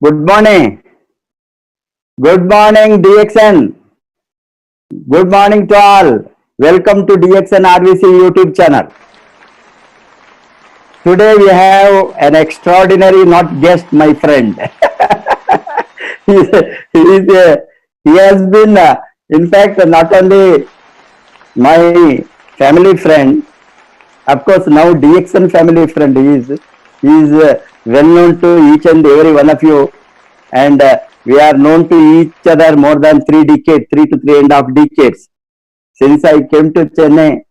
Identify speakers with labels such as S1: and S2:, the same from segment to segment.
S1: Good morning. Good morning, DXN. Good morning to all. Welcome to DXNRVC YouTube channel. Today we have an extraordinary not guest, my friend. he, he, is he has been, in fact, not only my family friend, of course, now DXN family friend. He is well known to each and every one of you, and we are known to each other more than 3 decades, 3 to 3.5 decades. Since I came to Chennai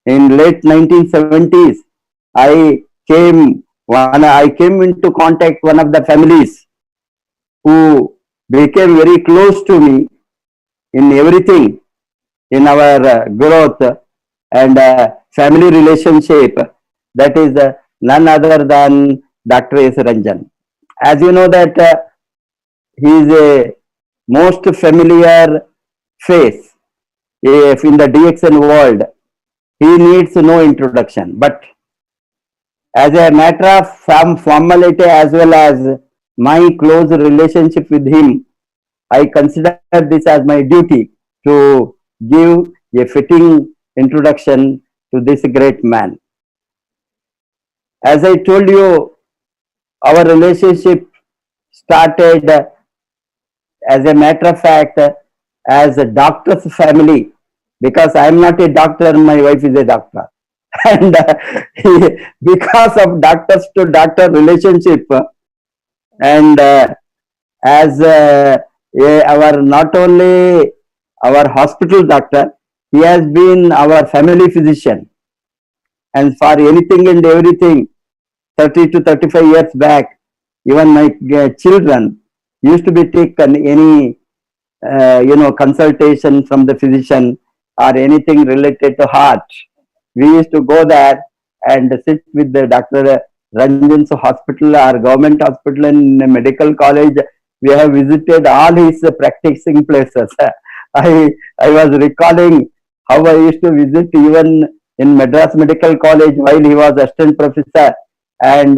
S1: in late 1970s, I came into contact one of the families who became very close to me in everything in our growth and family relationship. That is none other than Dr. S. Ranjan. As you know that he is a most familiar face if in the DXN world. He needs no introduction. But as a matter of some formality as well as my close relationship with him, I consider this as my duty to give a fitting introduction to this great man. As I told you, our relationship started as a matter of fact as a doctor's family, because I am not a doctor, my wife is a doctor. And because of doctors to doctor relationship, and as our not only our hospital doctor, he has been our family physician. And for anything and everything, 30 to 35 years back, even my children used to be taken any consultation from the physician or anything related to heart. We used to go there and sit with the Dr. Ranjan's hospital or government hospital and medical college. We have visited all his practicing places. I was recalling how I used to visit even in Madras Medical College while he was assistant professor, and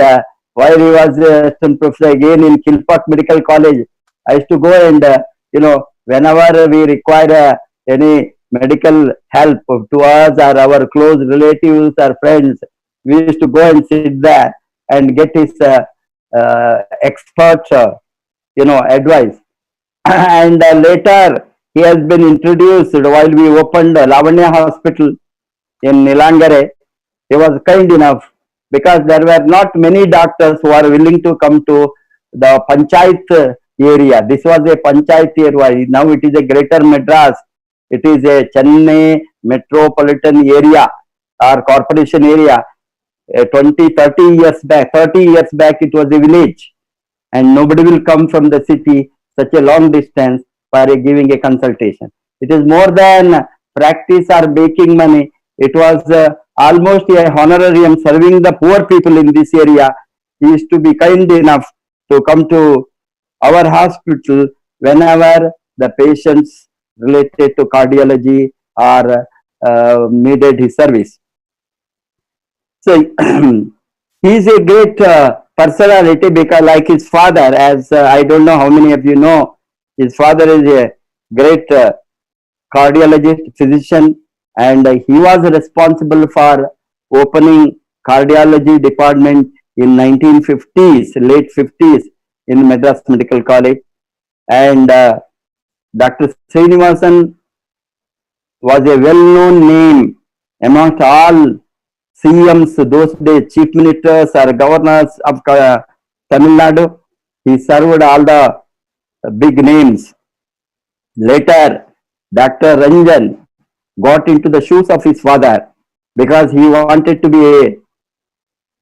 S1: while he was assistant professor again in Kilpatrick Medical College. I used to go and whenever we require any medical help to us or our close relatives or friends, we used to go and sit there and get his expert advice. And later he has been introduced while we opened Lavanya Hospital in Nilangare. He was kind enough, because there were not many doctors who are willing to come to the Panchayat area. This was a Panchayat area. Now it is a Greater Madras. It is a Chennai metropolitan area or corporation area. 20, 30 years back, 30 years back, it was a village, and nobody will come from the city such a long distance for giving a consultation. It is more than practice or making money. It was almost a honorarium serving the poor people in this area. He used to be kind enough to come to our hospital whenever the patients related to cardiology or needed his service. So he is a great personality, because like his father, as I don't know how many of you know, his father is a great cardiologist, physician, and he was responsible for opening cardiology department in 1950s, late 50s in Madras Medical College. And Dr. Srinivasan was a well-known name amongst all CMs those days, chief ministers or governors of Tamil Nadu. He served all the big names. Later, Dr. Ranjan got into the shoes of his father, because he wanted to be a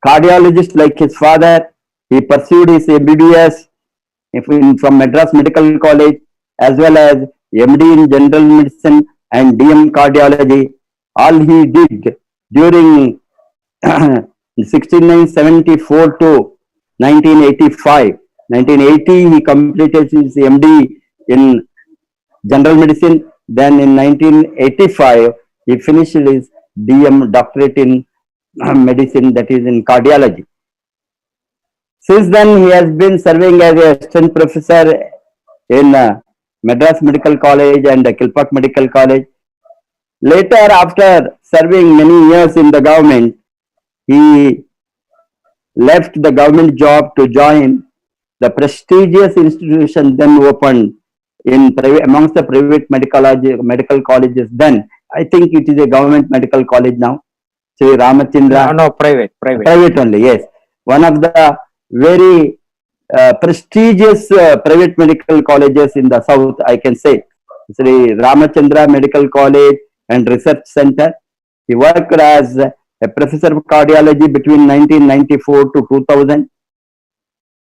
S1: cardiologist like his father. He pursued his MBBS from Madras Medical College, as well as MD in General Medicine and DM Cardiology. All he did during 1974 to 1985. 1980 he completed his MD in General Medicine. Then in 1985 he finished his DM doctorate in medicine, that is in cardiology. Since then, he has been serving as a assistant professor in Madras Medical College and Kilpatrick Medical College. Later, after serving many years in the government, he left the government job to join the prestigious institution then opened in private, amongst the private medical colleges then. I think it is a government medical college now. Sri Ramachandra.
S2: No, private.
S1: Private only, yes. One of the very prestigious private medical colleges in the south, I can say. Sri Ramachandra Medical College and Research Center. He worked as a professor of cardiology between 1994 to 2000,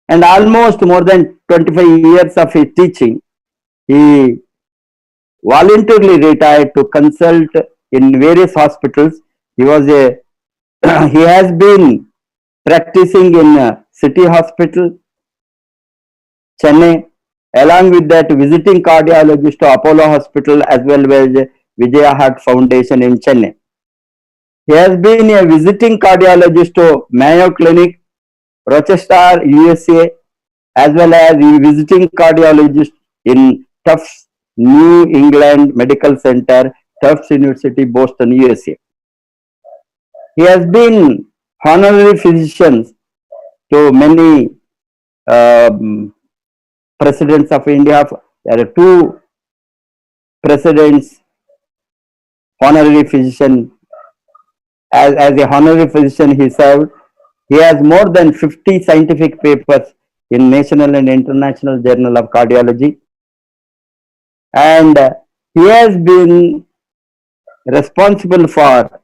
S1: and almost more than 25 years of his teaching. He voluntarily retired to consult in various hospitals. He was a he has been practicing in City Hospital, Chennai, along with that visiting cardiologist to Apollo Hospital as well as Vijaya Heart Foundation in Chennai. He has been a visiting cardiologist to Mayo Clinic, Rochester, USA, as well as a visiting cardiologist in Tufts New England Medical Center, Tufts University, Boston, USA. He has been honorary physician to many presidents of India. There are two presidents, honorary physician. As a honorary physician, he served. He has more than 50 scientific papers in national and international journal of cardiology. And he has been responsible for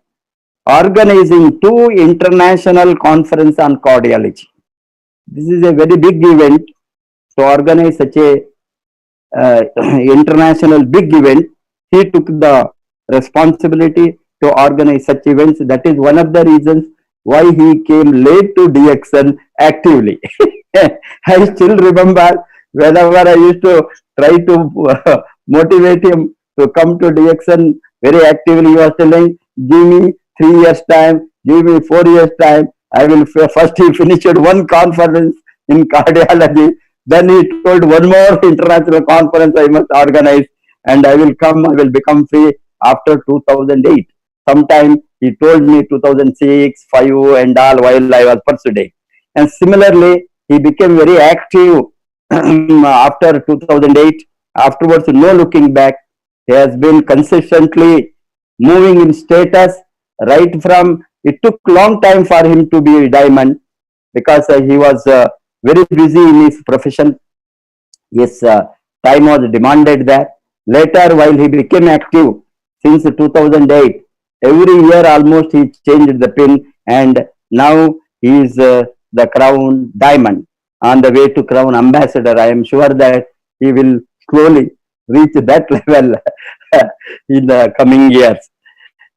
S1: organizing two international conferences on cardiology. This is a very big event. To organize such a international big event, he took the responsibility to organize such events. That is one of the reasons why he came late to DXN actively. I still remember whenever I used to try to motivate him to come to DXN very actively, he was telling, give me 3 years time, give me 4 years time. I will first he finished one conference in cardiology. Then he told one more international conference I must organize and I will come, I will become free after 2008. Sometime he told me 2006, 5 and all while I was pursuing. And similarly, he became very active after 2008. Afterwards, no looking back. He has been consistently moving in status right from, it took long time for him to be a diamond because he was very busy in his profession. His time was demanded there. Later, while he became active since 2008, every year almost he changed the pin and now he is the crown diamond on the way to crown ambassador. I am sure that he will slowly reach that level in the coming years.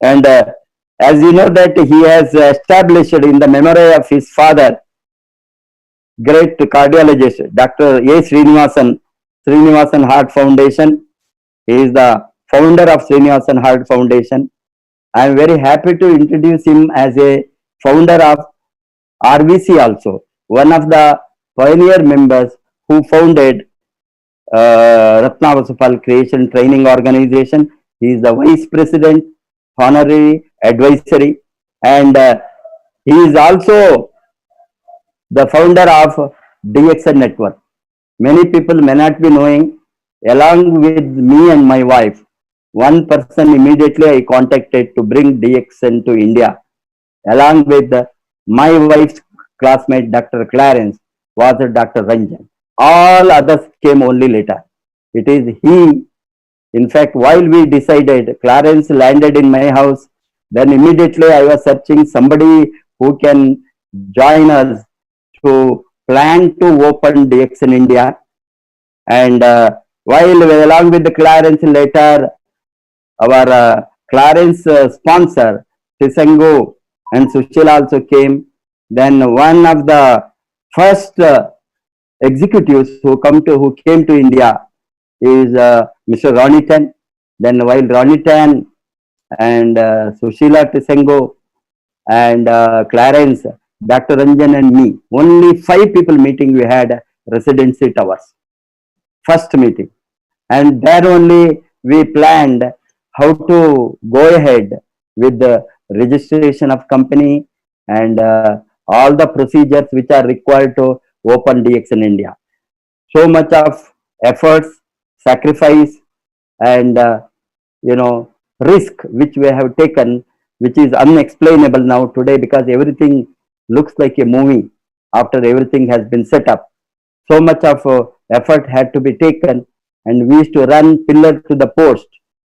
S1: And as you know that he has established in the memory of his father, great cardiologist, Dr. A. Srinivasan Heart Foundation. He is the founder of Srinivasan Heart Foundation. I am very happy to introduce him as a founder of RVC also, one of the pioneer members who founded Ratnavasupal Creation Training Organization. He is the vice president, honorary advisory, and he is also the founder of DXN Network. Many people may not be knowing. Along with me and my wife, one person immediately I contacted to bring DXN to India. Along with my wife's classmate, Dr. Clarence, was Dr. Ranjan. All others came only later. It is he. In fact, while we decided, Clarence landed in my house. Then immediately I was searching somebody who can join us to plan to open DX in India. And while along with the Clarence later, our Clarence sponsor, Tisango and Sushila also came. Then one of the first executives who came to India is Mr. Ronitan. Then while Ronitan and Sushila Tisango and Clarence, Dr. Ranjan and me, only 5 people meeting we had residency towers. First meeting. And there only we planned how to go ahead with the registration of company and all the procedures which are required to open DX in India. So much of efforts, sacrifice, and risk which we have taken, which is unexplainable now today because everything looks like a movie after everything has been set up. So much of effort had to be taken, and we used to run pillar to the post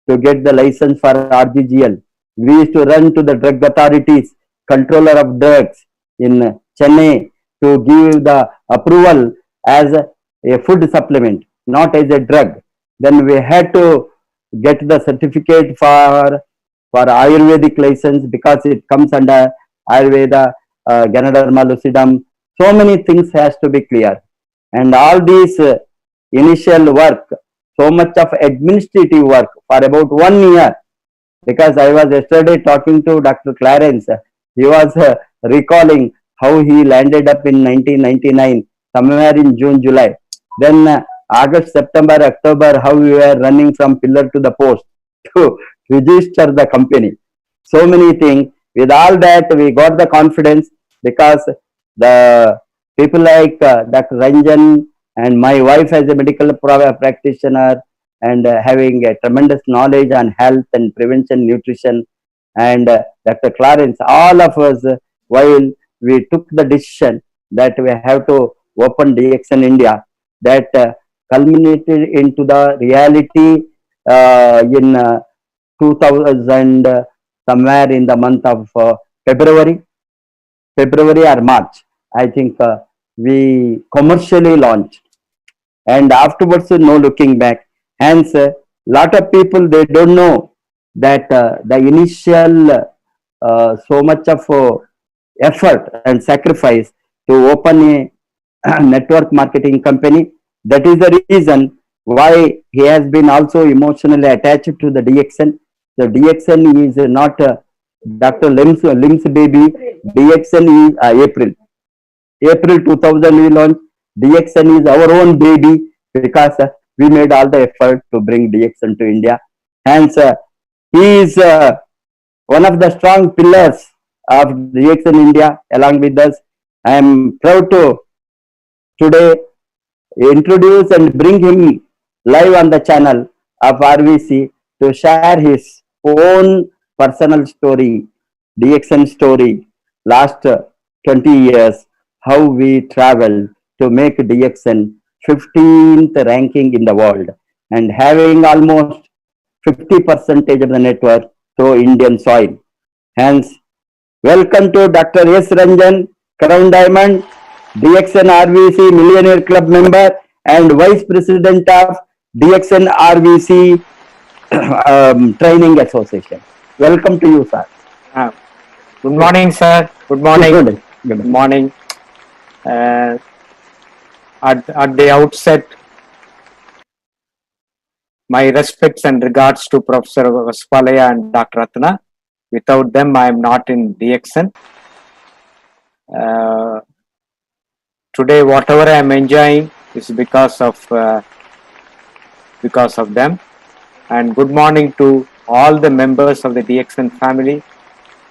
S1: to get the license for RGGL. We used to run to the drug authorities, controller of drugs in Chennai, to give the approval as a food supplement, not as a drug. Then we had to get the certificate for Ayurvedic license because it comes under Ayurveda, Ganoderma, Lucidum. So many things has to be clear, and all these initial work, so much of administrative work for about 1 year, because I was yesterday talking to Dr. Clarence. He was recalling how he landed up in 1999, somewhere in June, July. Then August, September, October, how we were running from pillar to the post to register the company. So many things. With all that, we got the confidence because the people like Dr. Ranjan and my wife as a medical practitioner and having a tremendous knowledge on health and prevention, nutrition, and Dr. Clarence, all of us, while we took the decision that we have to open DX in India, that culminated into the reality in 2000, somewhere in the month of February, February or March. I think we commercially launched, and afterwards no looking back. Hence, a lot of people they don't know that the initial so much of effort and sacrifice to open a network marketing company. That is the reason why he has been also emotionally attached to the DXN. The DXN is not Dr. Lim's baby. DXN is April 2000 we launched. DXN is our own baby because we made all the effort to bring DXN to India. Hence, he is one of the strong pillars of DXN India along with us. I am proud to today introduce and bring him live on the channel of RVC to share his own personal story, DXN story, last 20 years, how we traveled to make DXN 15th ranking in the world and having almost 50% of the network through Indian soil. Hence, welcome to Dr. S. Ranjan, Crown Diamond, DXNRVC Millionaire Club member and Vice President of DXNRVC Training Association. Welcome to you, sir.
S2: Good morning, sir. Good morning.
S1: Good
S2: morning. At the outset, my respects and regards to Professor Vaspalaya and Dr. Ratna. Without them, I am not in DXN. Today, whatever I am enjoying is because of them. And good morning to all the members of the DXN family,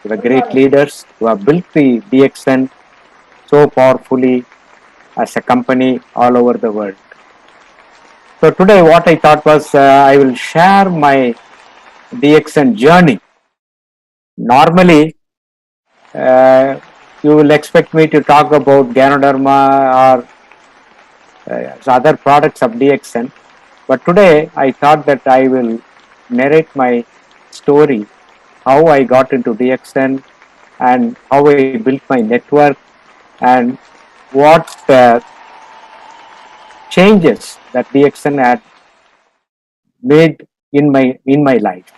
S2: the great leaders who have built the DXN so powerfully as a company all over the world. So today what I thought was I will share my DXN journey. Normally, you will expect me to talk about Ganoderma or other products of DXN. But today I thought that I will narrate my story, how I got into DXN and how I built my network and what changes that DXN had made in my life.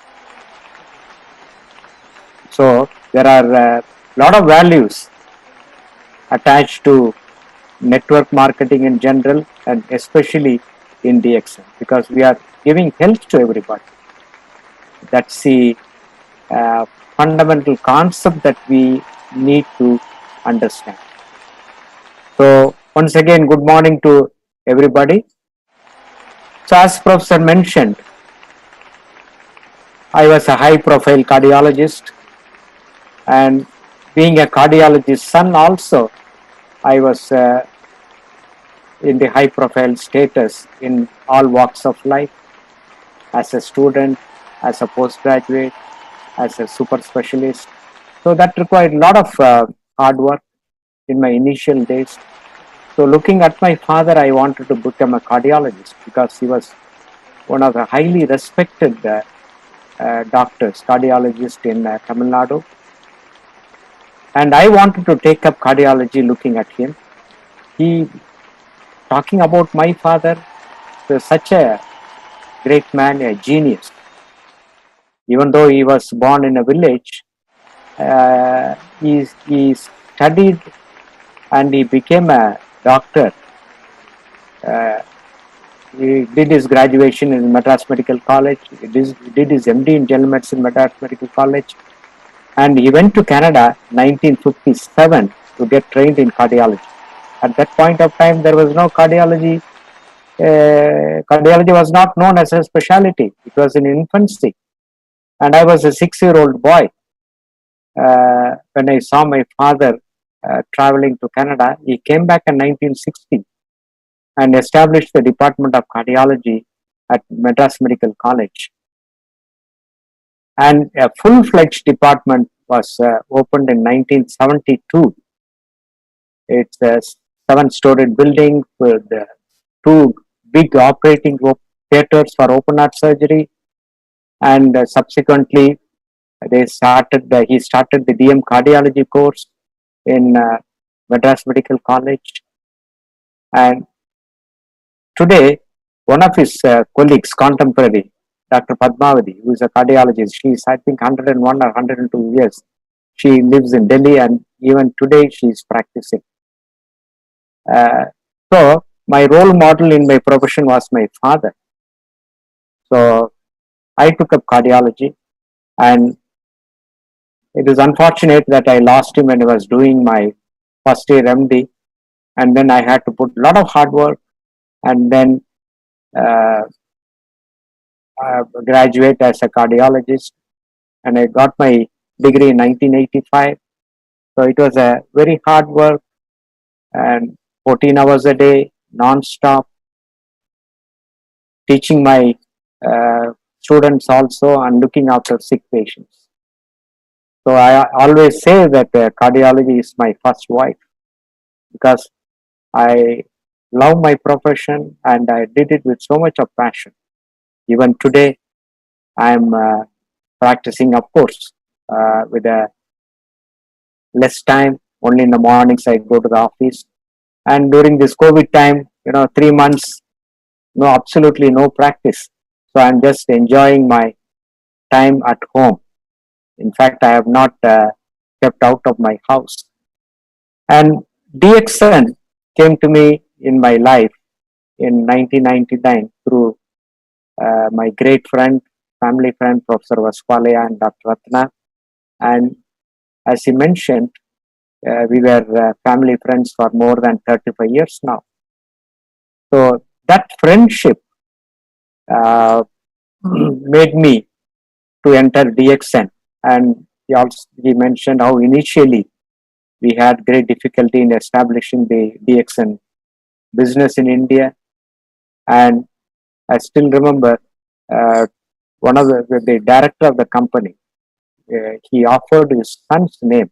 S2: So there are a lot of values attached to network marketing in general and especially in DXN because we are giving health to everybody. That's the fundamental concept that we need to understand. So once again, good morning to everybody. So as Professor mentioned, I was a high-profile cardiologist, and being a cardiologist's son also, I was in the high-profile status in all walks of life, as a student, as a postgraduate, as a super specialist. So that required a lot of hard work in my initial days. So looking at my father, I wanted to become a cardiologist because he was one of the highly respected doctors, cardiologist in Tamil Nadu. And I wanted to take up cardiology looking at him. He, talking about my father, was such a great man, a genius. Even though he was born in a village, he studied and he became a doctor. He did his graduation in Madras Medical College. He did his MD in General Medicine, Madras Medical College. And he went to Canada 1957 to get trained in cardiology. At that point of time, there was no cardiology. Cardiology was not known as a specialty. It was in infancy. And I was a 6-year-old boy. When I saw my father traveling to Canada, he came back in 1960 and established the Department of Cardiology at Madras Medical College. And a full-fledged department was opened in 1972. It's a 7-storied building with 2 big operating theaters for open heart surgery. And subsequently, he started the DM cardiology course in Madras Medical College. And today, one of his colleagues, contemporary, Dr. Padmavati, who is a cardiologist, she is, I think, 101 or 102 years. She lives in Delhi, and even today she is practicing. So, my role model in my profession was my father. So, I took up cardiology, and it is unfortunate that I lost him when I was doing my first year MD, and then I had to put a lot of hard work, and then graduate as a cardiologist, and I got my degree in 1985. So it was a very hard work, and 14 hours a day, non-stop, teaching my students also and looking after sick patients. So I always say that cardiology is my first wife because I love my profession and I did it with so much of passion. Even today, I'm practicing, of course, with a less time. Only in the mornings I go to the office. And during this COVID time, 3 months, no, absolutely no practice. So I'm just enjoying my time at home. In fact, I have not stepped out of my house. And DXN came to me in my life in 1999 through my great friend, family friend, Professor Vaswalaya and Dr. Ratna. And as he mentioned, we were family friends for more than 35 years now. So that friendship made me to enter DXN. And he mentioned how initially we had great difficulty in establishing the DXN business in India. And I still remember one of the director of the company, he offered his son's name,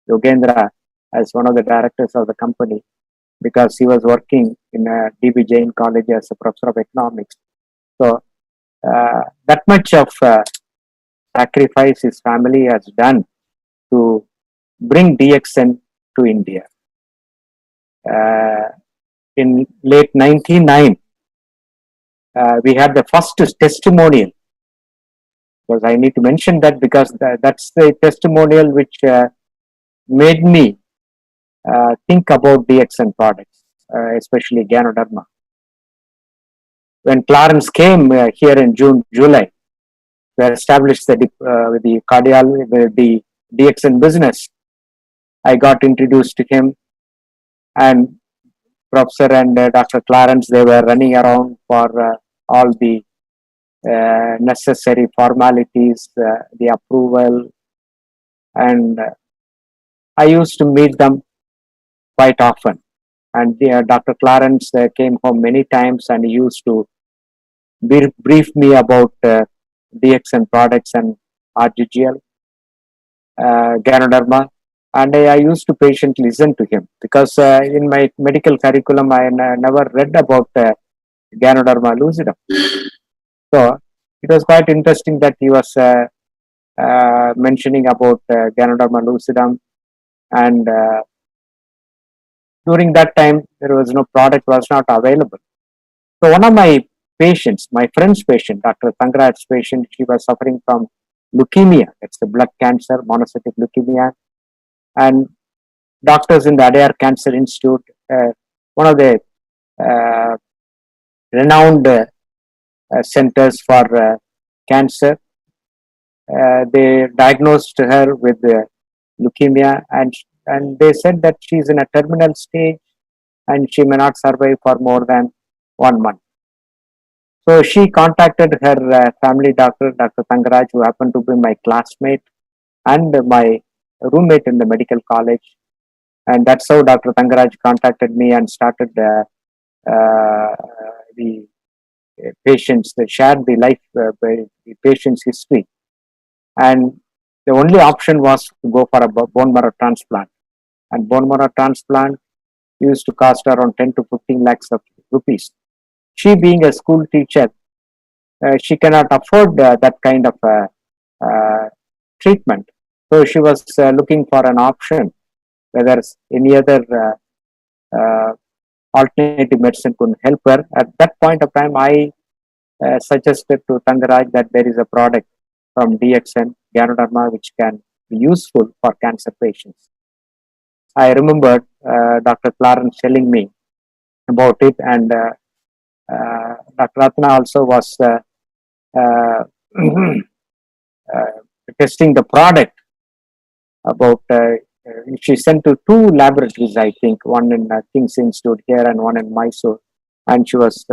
S2: Yogendra, as one of the directors of the company because he was working in DB Jain College as a professor of economics. So that much of sacrifice his family has done to bring DXN to India. In late 99, we had the first testimonial. Because I need to mention that because that's the testimonial which made me think about DXN products, especially Ganoderma. When Clarence came here in July, to establish the DXN business, I got introduced to him, and Professor and Dr. Clarence, they were running around for all the necessary formalities, the approval, and I used to meet them quite often. And Dr. Clarence came home many times, and he used to brief me about DXN products and RGGL, Ganoderma, and I used to patiently listen to him because in my medical curriculum I never read about Ganoderma lucidum. So it was quite interesting that he was mentioning about Ganoderma lucidum, and during that time there was no product was not available. So one of my patients, my friend's patient, Dr. Tangraj's patient, she was suffering from leukemia. It's a blood cancer, monocytic leukemia, and doctors in the Adair Cancer Institute, one of the uh, renowned centers for cancer, they diagnosed her with leukemia, and they said that she's in a terminal stage and she may not survive for more than 1 month. So she contacted her family doctor, Dr. Tangaraj, who happened to be my classmate and my roommate in the medical college. And that's how Dr. Tangaraj contacted me and started the patients, they shared the life, the patient's history. And the only option was to go for a bone marrow transplant. And bone marrow transplant used to cost around 10 to 15 lakhs of rupees. She being a school teacher, she cannot afford that kind of treatment. So she was looking for an option, whether any other alternative medicine could help her. At that point of time, I suggested to Tangaraj that there is a product from DXN, Ganoderma, which can be useful for cancer patients. I remembered Dr. Clarence telling me about it, and Dr. Ratna also was uh, testing the product about she sent to 2 laboratories, I think, one in King's Institute here and one in Mysore, and she was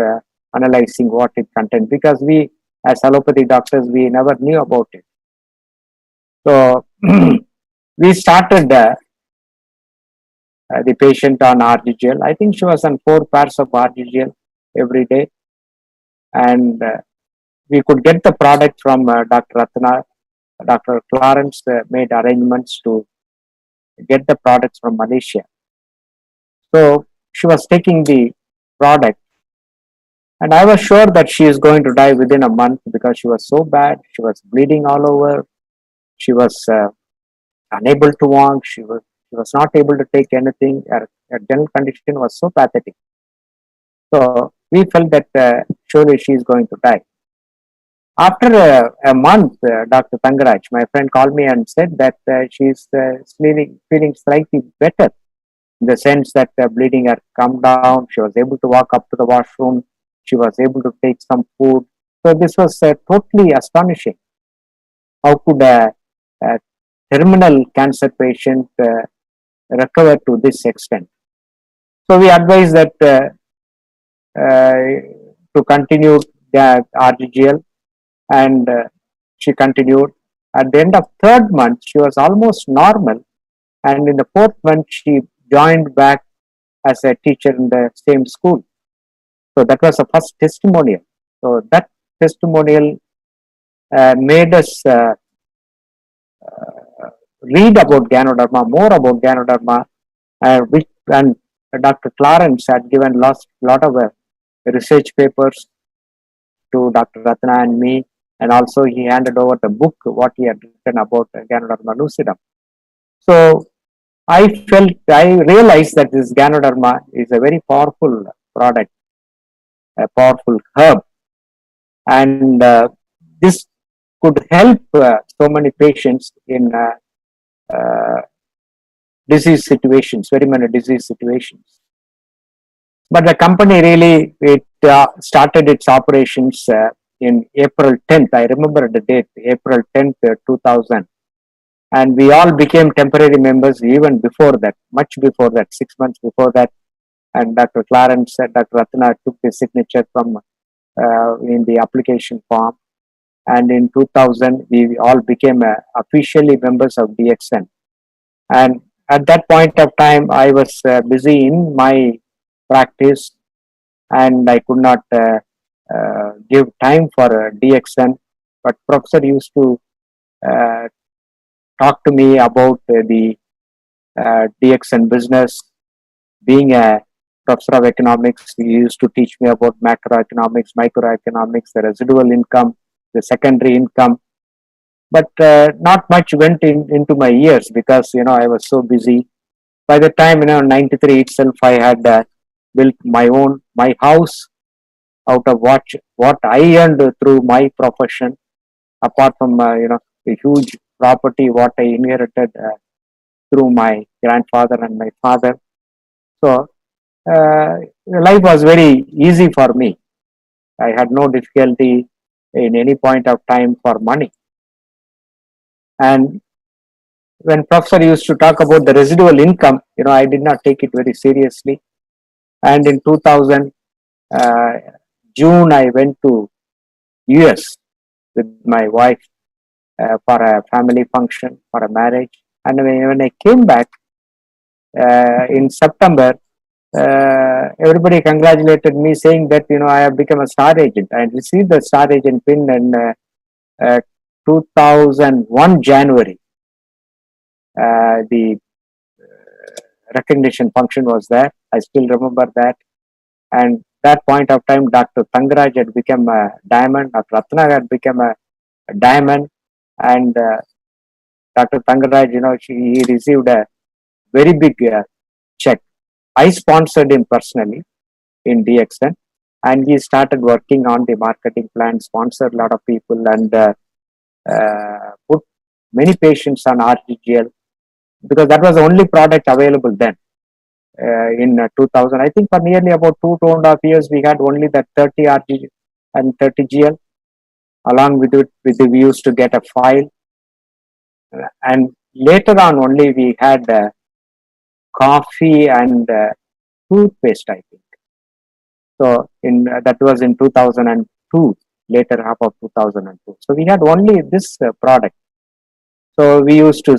S2: analyzing what it contained, because we as allopathy doctors we never knew about it. So we started the patient on RGGL. I think she was on 4 pairs of RGGL every day, and we could get the product from Dr. Ratna. Dr. Clarence made arrangements to get the products from Malaysia. So she was taking the product, and I was sure that she is going to die within a month because she was so bad. She was bleeding all over. She was unable to walk. She was not able to take anything. Her dental condition was so pathetic. So we felt that surely she is going to die. After a month, Dr. Tangaraj, my friend, called me and said that she is feeling slightly better, in the sense that bleeding had come down. She was able to walk up to the washroom. She was able to take some food. So this was totally astonishing. How could a terminal cancer patient recover to this extent? So we advised that to continue the RGGL, and she continued. At the end of 3rd month, she was almost normal, and in the 4th month, she joined back as a teacher in the same school. So that was the first testimonial. So that testimonial made us read about Ganoderma, more about Ganoderma, and Dr. Clarence had given lot of research papers to Dr. Ratna and me, and also he handed over the book what he had written about Ganoderma lucidum. So I realized that this Ganoderma is a very powerful product, a powerful herb, and this could help so many patients in disease situations, very many disease situations. But the company really started its operations in April 10th. I remember the date, April 10th, 2000. and we all became temporary members even before that, much before that, 6 months before that. And Dr. Clarence, Dr. Ratna took the signature from in the application form. And in 2000, we all became officially members of DXN. And at that point of time, I was busy in my practice, and I could not give time for DXN. But professor used to uh, talk to me about the DXN business. Being a professor of economics, he used to teach me about macroeconomics, microeconomics, the residual income, the secondary income. But not much went into my ears because I was so busy. By the time '93 itself, I had built my house out of what I earned through my profession. Apart from the huge property what I inherited through my grandfather and my father. So life was very easy for me. I had no difficulty in any point of time for money. And when professor used to talk about the residual income, I did not take it very seriously. And in 2000 June, I went to US with my wife for a family function, for a marriage. And when I came back in September, everybody congratulated me, saying that I have become a star agent. I received the star agent pin in 2001 January. The recognition function was there. I still remember that. And that point of time, Dr. Tangaraj had become a diamond. Dr. Ratna had become a diamond, and Dr. Tangaraj, he received a very big check. I sponsored him personally in DXN, and he started working on the marketing plan, sponsored a lot of people, and put many patients on RGGL, because that was the only product available then. In 2000, I think for nearly about 2.5 years, we had only that 30 RG and 30 GL. Along with it, we used to get a file, and later on only we had coffee and toothpaste, I think. So that was in 2002, later half of 2002. So we had only this product. So we used to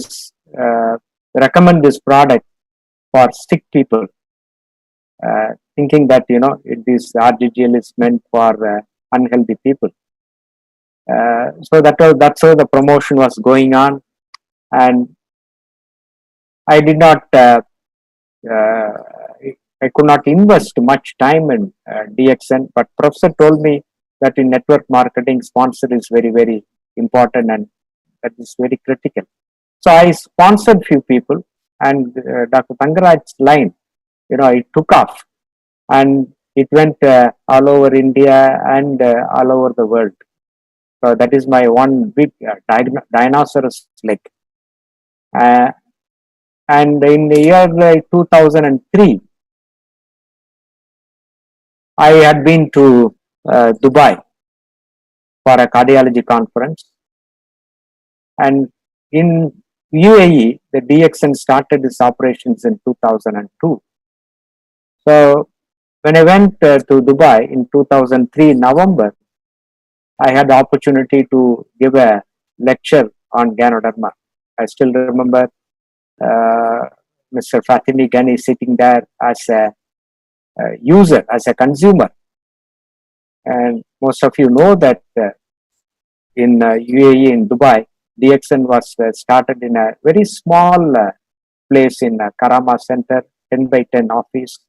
S2: recommend this product for sick people, thinking that this RGGL is meant for unhealthy people. So that's how the promotion was going on, and I did not. I could not invest much time in DXN, but professor told me that in network marketing, sponsor is very, very important, and that is very critical. So I sponsored few people, and Dr. Tangaraj's line, it took off, and it went all over India and all over the world. So that is my one big dinosaurus leg. And in the year 2003, I had been to Dubai for a cardiology conference. And in UAE, the DXN started its operations in 2002. So when I went to Dubai in 2003 November, I had the opportunity to give a lecture on Ganoderma. I still remember Mr. Fatimi Ghani sitting there as a user, as a consumer. And most of you know that in UAE, in Dubai, DXN was started in a very small place in Karama Center, 10 by 10 office.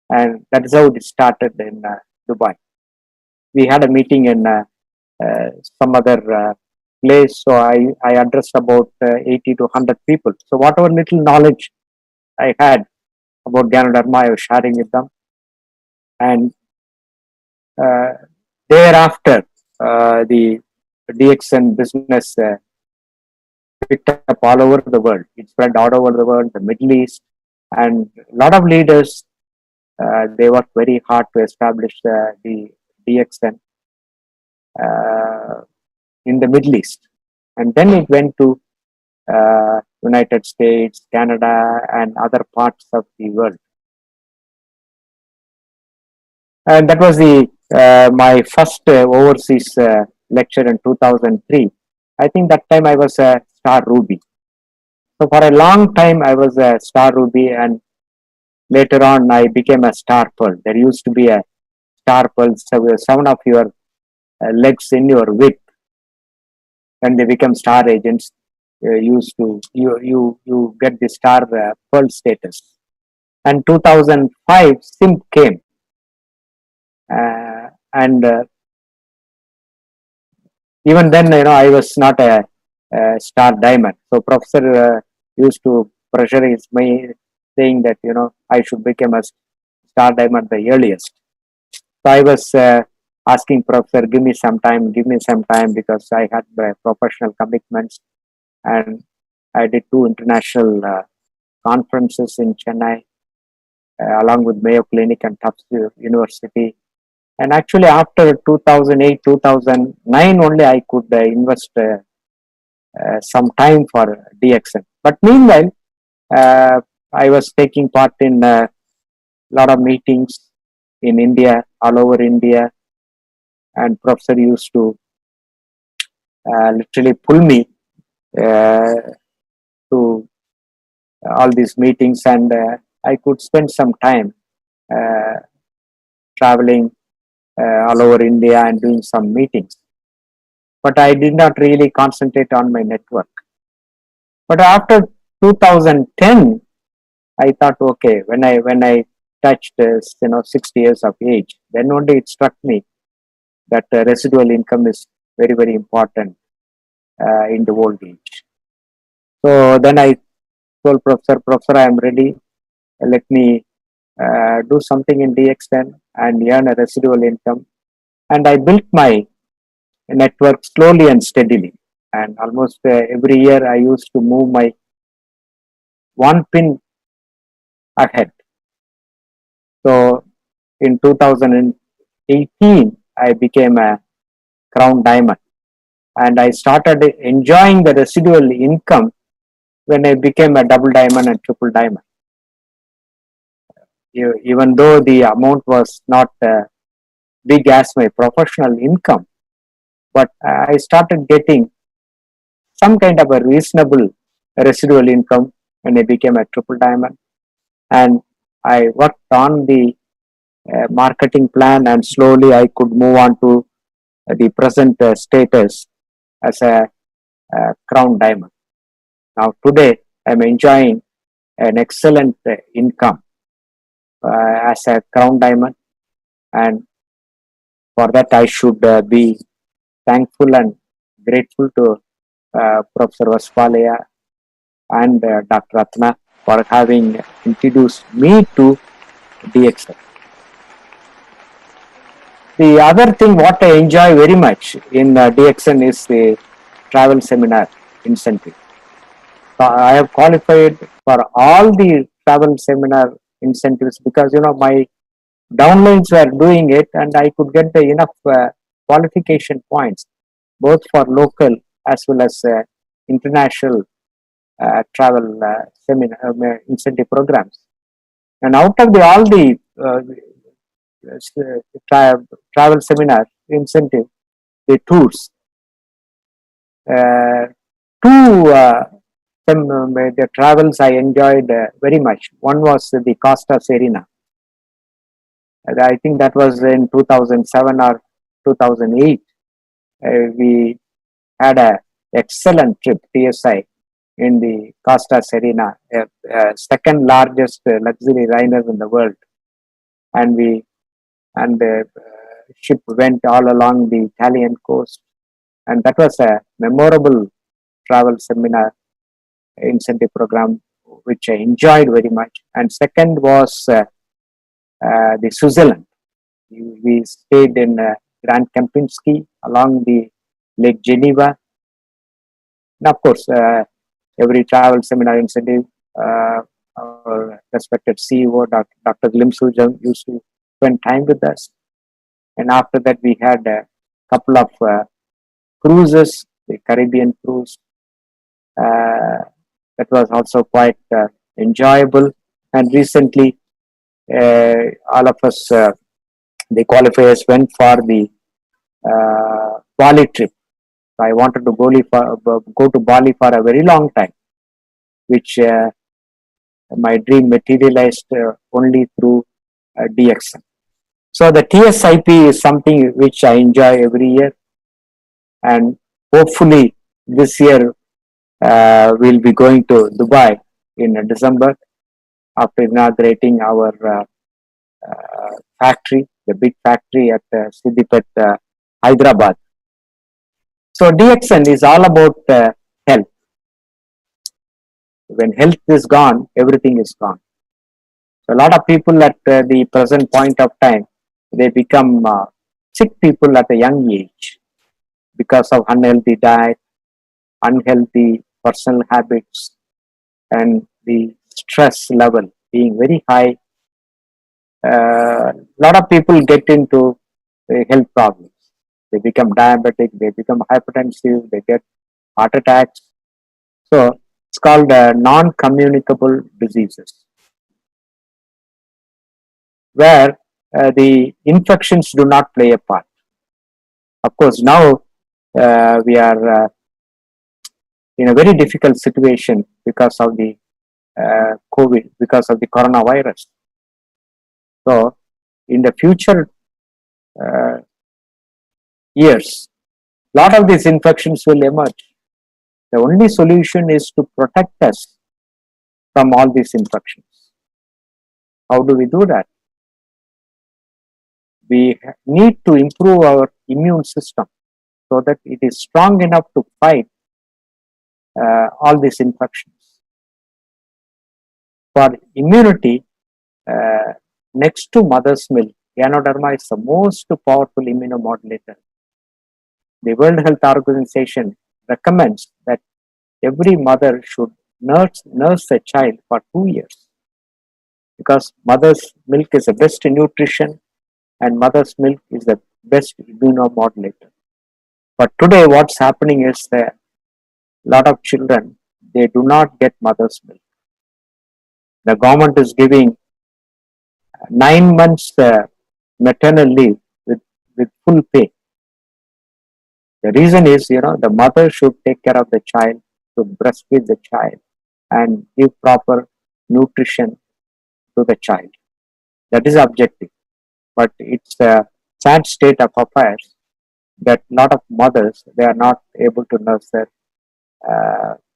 S2: And that is how it started in Dubai. We had a meeting in some other place, so I addressed about 80 to 100 people. So whatever little knowledge I had about Ganoderma, I was sharing with them. And thereafter, the DXN business picked up all over the world. It spread all over the world, the Middle East, and a lot of leaders, they worked very hard to establish the DXN in the Middle East. And then it went to United States, Canada, and other parts of the world. And that was the my first overseas lecture in 2003. I think that time I was a star Ruby. So for a long time I was a star Ruby, and later on I became a star Pearl. There used to be a star Pearl, so seven of your legs in your whip, when they become star agents. You get the star Pearl status. And 2005 SIM came, and even then, I was not a star diamond. So professor used to pressurize me, saying that I should become a star diamond the earliest. So I was asking professor, give me some time, because I had professional commitments, and I did 2 international conferences in Chennai, along with Mayo Clinic and Tufts University. And actually, after 2008, 2009, only I could invest some time for DXN. But meanwhile, I was taking part in a lot of meetings in India, all over India, and professor used to literally pull me to all these meetings, and I could spend some time traveling all over India and doing some meetings. But I did not really concentrate on my network. But after 2010, I thought, okay, when I touched 60 years of age, then only it struck me that residual income is very, very important in the old age. So then I told Professor, I am ready. Let me do something in DXN and earn a residual income. And I built my network slowly and steadily. And almost every year I used to move my one pin ahead. So in 2018, I became a crown diamond, and I started enjoying the residual income when I became a double diamond and triple diamond. Even though the amount was not big as my professional income, but I started getting some kind of a reasonable residual income when I became a triple diamond. And I worked on the marketing plan, and slowly I could move on to the present status as a crown diamond. Now today I'm enjoying an excellent income as a crown diamond, and for that I should be thankful and grateful to Professor Vaspalaya and Dr. Ratna for having introduced me to DXN. The other thing what I enjoy very much in DXN is the travel seminar incentive. I have qualified for all the travel seminar incentives because my downlines were doing it, and I could get the enough qualification points both for local as well as international travel seminar incentive programs. And out of all the travel seminar incentive, the tours, the travels I enjoyed very much. One was the Costa Serena. I think that was in 2007 or 2008. We had a excellent trip, TSI, in the Costa Serena, second largest luxury liner in the world. And the ship went all along the Italian coast. And that was a memorable travel seminar incentive program, which I enjoyed very much. And second was the Switzerland. We stayed in Grand Kempinski along the Lake Geneva. And of course, every travel seminar incentive, our respected CEO, Dr. Lim Sujam, used to spend time with us. And after that, we had a couple of cruises, the Caribbean cruise, Uh, that was also quite enjoyable. And recently, all of us, the qualifiers, went for the Bali trip. I wanted to go to Bali for a very long time, which my dream materialized only through DXN. So the TSIP is something which I enjoy every year, and hopefully this year we'll be going to Dubai in December after inaugurating our factory, the big factory at Siddipet, Hyderabad. So DXN is all about health. When health is gone, everything is gone. So a lot of people at the present point of time, they become sick people at a young age because of unhealthy diet, unhealthy personal habits, and the stress level being very high. A lot of people get into health problems. They become diabetic, they become hypertensive, they get heart attacks. So it's called non-communicable diseases, where the infections do not play a part. Of course, now we are in a very difficult situation because of the COVID, because of the coronavirus. So, in the future uh, years, a lot of these infections will emerge. The only solution is to protect us from all these infections. How do we do that? We need to improve our immune system so that it is strong enough to fight all these infections. For immunity, next to mother's milk, Ganoderma is the most powerful immunomodulator. The World Health Organization recommends that every mother should nurse a child for 2 years, because mother's milk is the best nutrition and mother's milk is the best immunomodulator. But today what's happening is that a lot of children, they do not get mother's milk. The government is giving 9 months maternal leave with full pay. The reason is, the mother should take care of the child, to breastfeed the child and give proper nutrition to the child. That is objective. But it's a sad state of affairs that a lot of mothers, they are not able to nurse their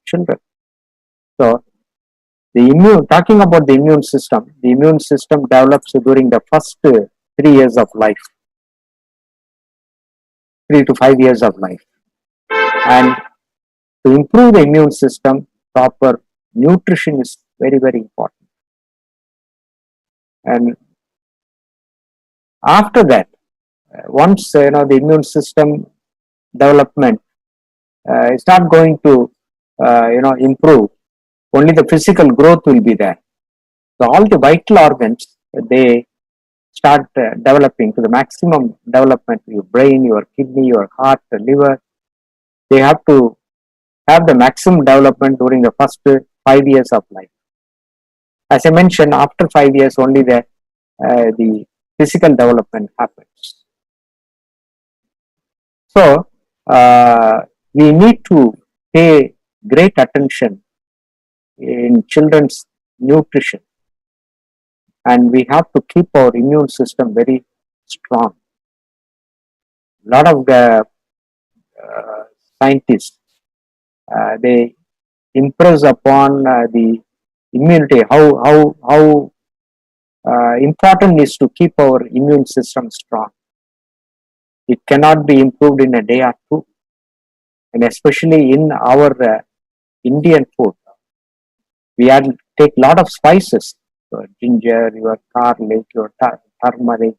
S2: children. So talking about the immune system develops during the first 3 years of life, 3 to 5 years of life. And to improve the immune system, proper nutrition is very, very important. And after that, once the immune system development is not going to improve, only the physical growth will be there. So all the vital organs, they start developing to the maximum development. Your brain, your kidney, your heart, the liver, they have to have the maximum development during the first 5 years of life. As I mentioned, after 5 years only the physical development happens. So we need to pay great attention in children's nutrition, and we have to keep our immune system very strong. A lot of the scientists, they impress upon the immunity, how important is to keep our immune system strong. It cannot be improved in a day or two, and especially in our Indian food, we take a lot of spices, your ginger, your garlic, your turmeric,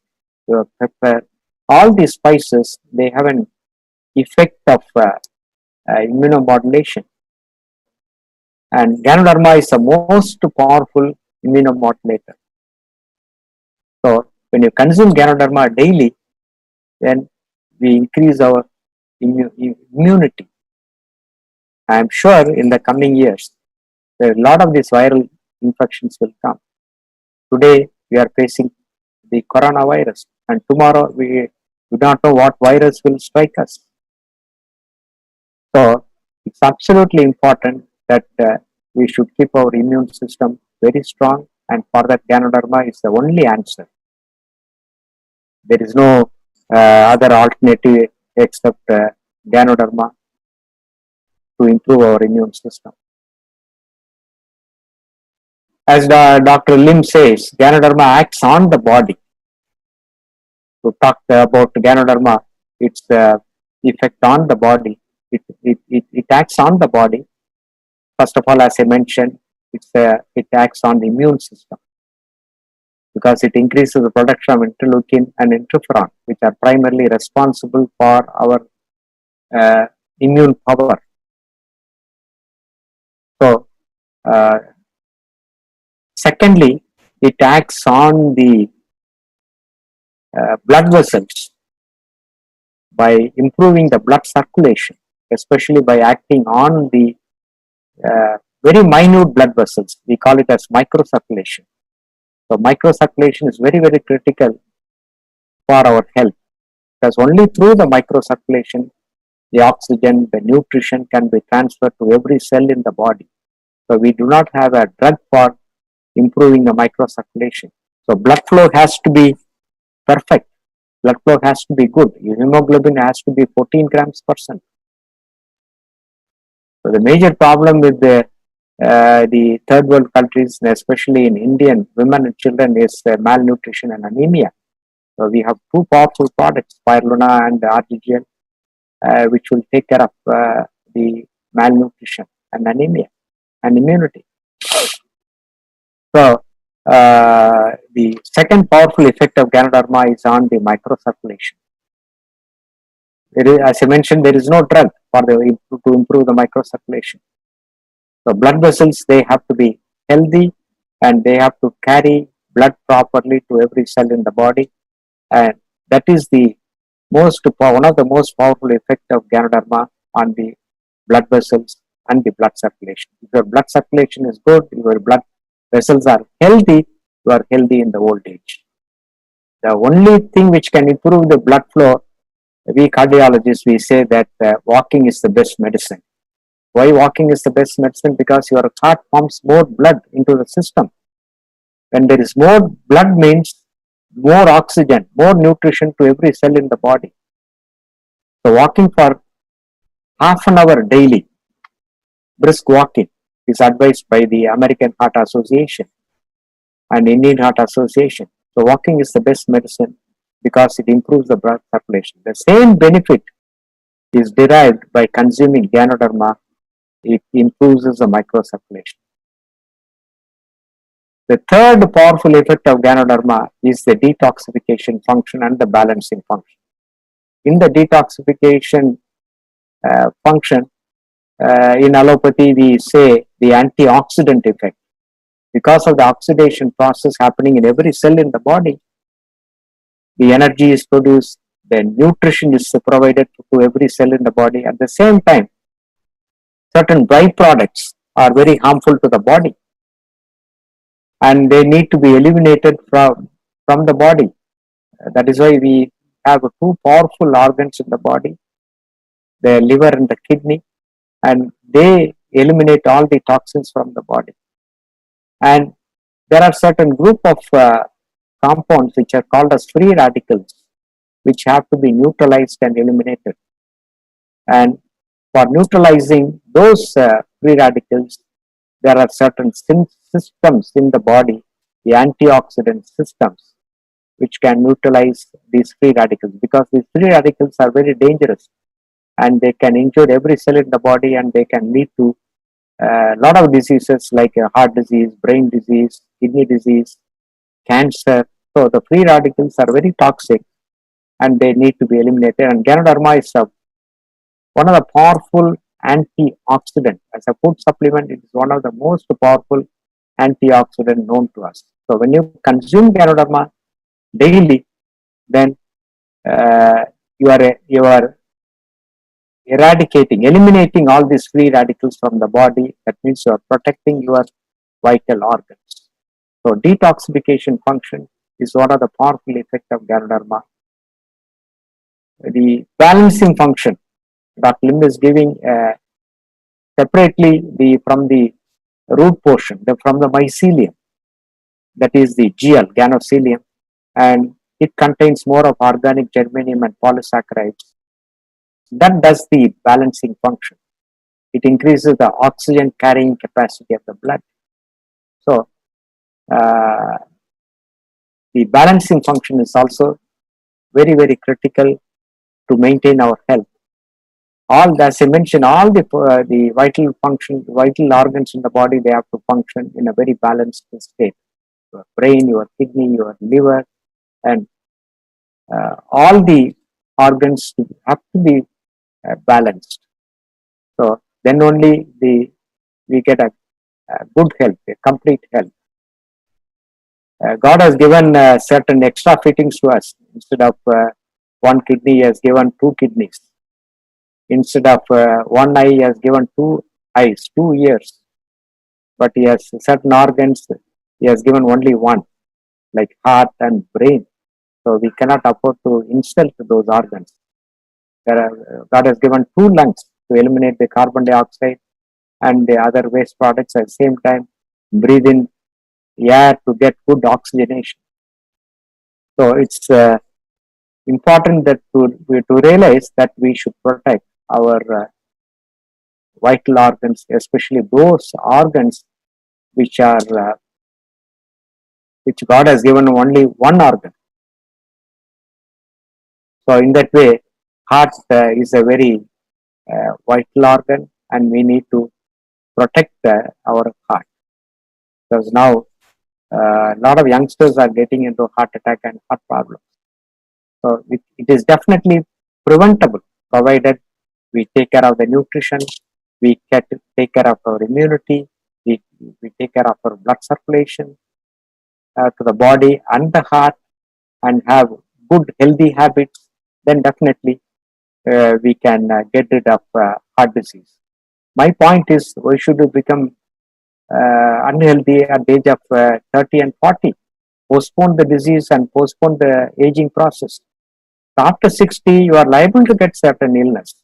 S2: your pepper. All these spices, they have an effect of immunomodulation. And Ganoderma is the most powerful immunomodulator. So when you consume Ganoderma daily, then we increase our immunity. I am sure in the coming years, a lot of these viral infections will come. Today, we are facing the coronavirus, and tomorrow we do not know what virus will strike us. So, it's absolutely important that we should keep our immune system very strong, and for that, Ganoderma is the only answer. There is no other alternative except Ganoderma to improve our immune system. As Dr. Lim says, Ganoderma acts on the body. To talk about Ganoderma, its effect on the body, it acts on the body. First of all, as I mentioned, it acts on the immune system because it increases the production of interleukin and interferon, which are primarily responsible for our immune power. So, secondly, it acts on the blood vessels by improving the blood circulation, especially by acting on the very minute blood vessels. We call it as microcirculation. So, microcirculation is very, very critical for our health because only through the microcirculation, the oxygen, the nutrition can be transferred to every cell in the body. So, we do not have a drug for improving the microcirculation. So, blood flow has to be perfect. Blood flow has to be good. Hemoglobin has to be 14 grams per cent. So, the major problem with the third world countries, especially in Indian women and children, is malnutrition and anemia. So, we have two powerful products, Spirulina and RGGL, which will take care of the malnutrition and anemia and immunity. So, the second powerful effect of Ganoderma is on the microcirculation. As I mentioned, there is no drug to improve the microcirculation. So, blood vessels, they have to be healthy and they have to carry blood properly to every cell in the body, and that is one of the most powerful effects of Ganoderma on the blood vessels and the blood circulation. If your blood circulation is good, your blood vessels are healthy, you are healthy in the old age. The only thing which can improve the blood flow, we cardiologists, we say that walking is the best medicine. Why walking is the best medicine? Because your heart pumps more blood into the system. When there is more blood means more oxygen, more nutrition to every cell in the body. So walking for half an hour daily, brisk walking, is advised by the American Heart Association and Indian Heart Association. So walking is the best medicine because it improves the blood circulation. The same benefit is derived by consuming Ganoderma. It improves the microcirculation. The third powerful effect of Ganoderma is the detoxification function and the balancing function. In the detoxification function, in allopathy, we say the antioxidant effect. Because of the oxidation process happening in every cell in the body, the energy is produced, the nutrition is provided to every cell in the body. At the same time, certain byproducts are very harmful to the body and they need to be eliminated from the body. That is why we have two powerful organs in the body, the liver and the kidney, and they eliminate all the toxins from the body. And there are certain group of compounds which are called as free radicals, which have to be neutralized and eliminated. And for neutralizing those free radicals, there are certain systems in the body, the antioxidant systems, which can neutralize these free radicals, because these free radicals are very dangerous and they can injure every cell in the body and they can lead to a lot of diseases like heart disease, brain disease, kidney disease, cancer. So the free radicals are very toxic and they need to be eliminated. And Ganoderma is one of the powerful antioxidant. As a food supplement, it is one of the most powerful antioxidant known to us. So when you consume Ganoderma daily, then your eliminating all these free radicals from the body. That means you are protecting your vital organs. So detoxification function is one of the powerful effects of Ganoderma. The balancing function, Dr. Lim is giving separately from the root portion, from the mycelium, that is the GL, ganocelium, and it contains more of organic germanium and polysaccharides. That does the balancing function. It increases the oxygen carrying capacity of the blood. So, the balancing function is also very, very critical to maintain our health. All, as I mentioned, all the vital function, vital organs in the body, they have to function in a very balanced state. Your brain, your kidney, your liver, and all the organs have to be balanced. So then only we get a good health, a complete health. God has given certain extra fittings to us. Instead of one kidney, He has given two kidneys. Instead of one eye, He has given two eyes, 2 ears. But He has certain organs, He has given only one, like heart and brain. So we cannot afford to insult those organs. God has given two lungs to eliminate the carbon dioxide and the other waste products, at the same time breathe in air to get good oxygenation. So it's important that to realize that we should protect our vital organs, especially those organs which are which God has given only one organ. So in that way, heart is a very vital organ, and we need to protect our heart, because now a lot of youngsters are getting into heart attack and heart problems. So it is definitely preventable, provided we take care of the nutrition, we take care of our immunity, we take care of our blood circulation to the body and the heart, and have good healthy habits. Then definitely we can get rid of heart disease. My point is, why should we become unhealthy at the age of 30 and 40? Postpone the disease and postpone the aging process. After 60, you are liable to get certain illness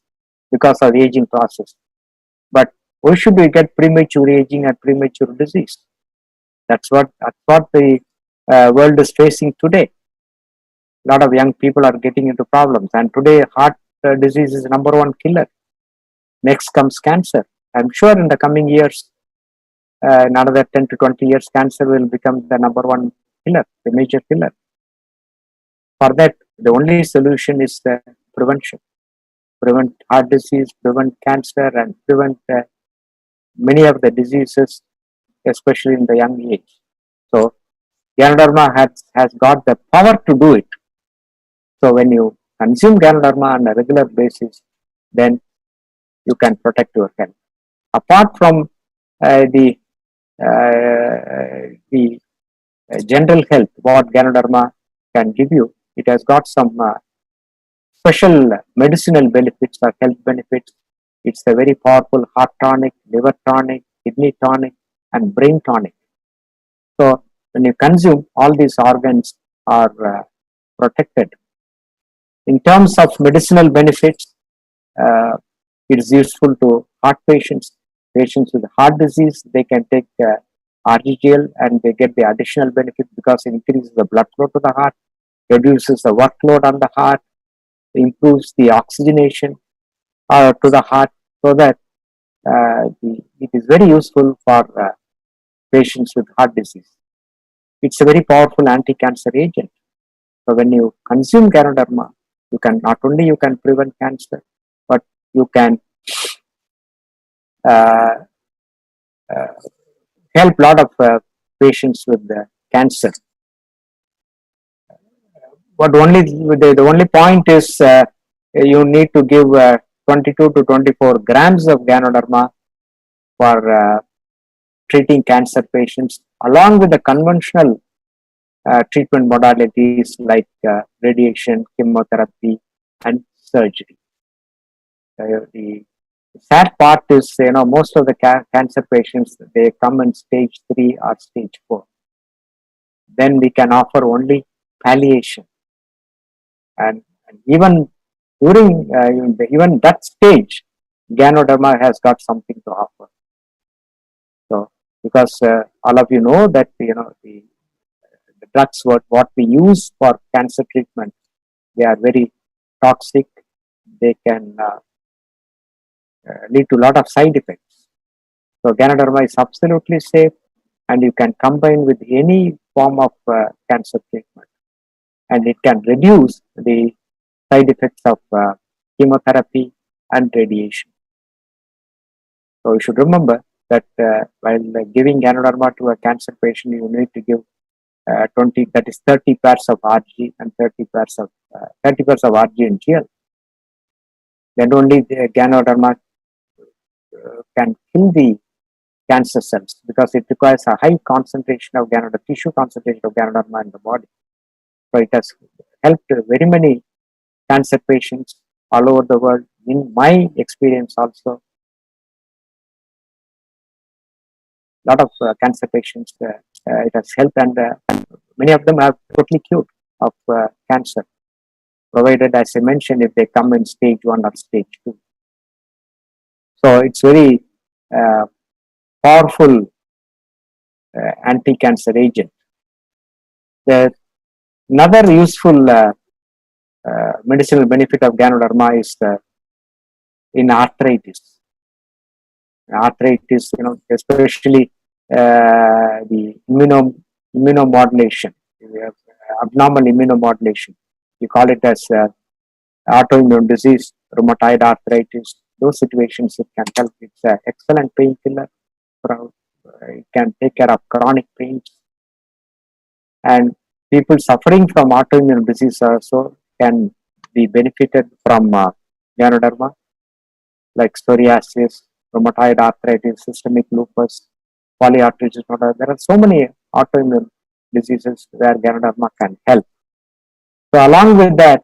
S2: because of the aging process. But why should we get premature aging and premature disease? That's what the world is facing today. A lot of young people are getting into problems, and today heart disease is number one killer. Next comes cancer. I'm sure in the coming years, another 10 to 20 years, cancer will become the number one killer, the major killer. For that, the only solution is prevention. Prevent heart disease, prevent cancer, and prevent many of the diseases, especially in the young age. So, Ganoderma has got the power to do it. So, when you consume Ganoderma on a regular basis, then you can protect your health. Apart from the general health, what Ganoderma can give you, it has got some special medicinal benefits or health benefits. It's a very powerful heart tonic, liver tonic, kidney tonic, and brain tonic. So when you consume, all these organs are protected. In terms of medicinal benefits, it is useful to heart patients. Patients with heart disease, they can take RGGL, and they get the additional benefit because it increases the blood flow to the heart, reduces the workload on the heart, improves the oxygenation to the heart, so that it is very useful for patients with heart disease. It's a very powerful anti-cancer agent. So when you consume Ganoderma, you can not only you can prevent cancer, but you can help a lot of patients with cancer. But the only point is you need to give 22 to 24 grams of Ganoderma for treating cancer patients, along with the conventional treatment modalities like radiation, chemotherapy, and surgery. The sad part is, most of the cancer patients, they come in stage 3 or stage 4. Then we can offer only palliation. And even during even that stage, Ganoderma has got something to offer. So, because all of you know that the drugs what we use for cancer treatment, they are very toxic. They can lead to a lot of side effects. So Ganoderma is absolutely safe, and you can combine with any form of cancer treatment, and it can reduce the side effects of chemotherapy and radiation. So you should remember that while giving Ganoderma to a cancer patient, you need to give 30 pairs of RG and 30 pairs of RG and GL. Then only the Ganoderma can kill the cancer cells, because it requires a high concentration of tissue concentration of Ganoderma in the body. So it has helped very many cancer patients all over the world. In my experience also, a lot of cancer patients, it has helped, and many of them have totally cured of cancer, provided, as I mentioned, if they come in stage 1 or stage 2. So it's very powerful anti-cancer agent. Another useful medicinal benefit of Ganoderma is in arthritis. Arthritis, especially the immunomodulation, abnormal immunomodulation. You call it as autoimmune disease, rheumatoid arthritis. Those situations it can help. It's an excellent painkiller. It can take care of chronic pains. And people suffering from autoimmune disease also can be benefited from Ganoderma, like psoriasis, rheumatoid arthritis, systemic lupus, polyarthritis. There are so many autoimmune diseases where Ganoderma can help. So along with the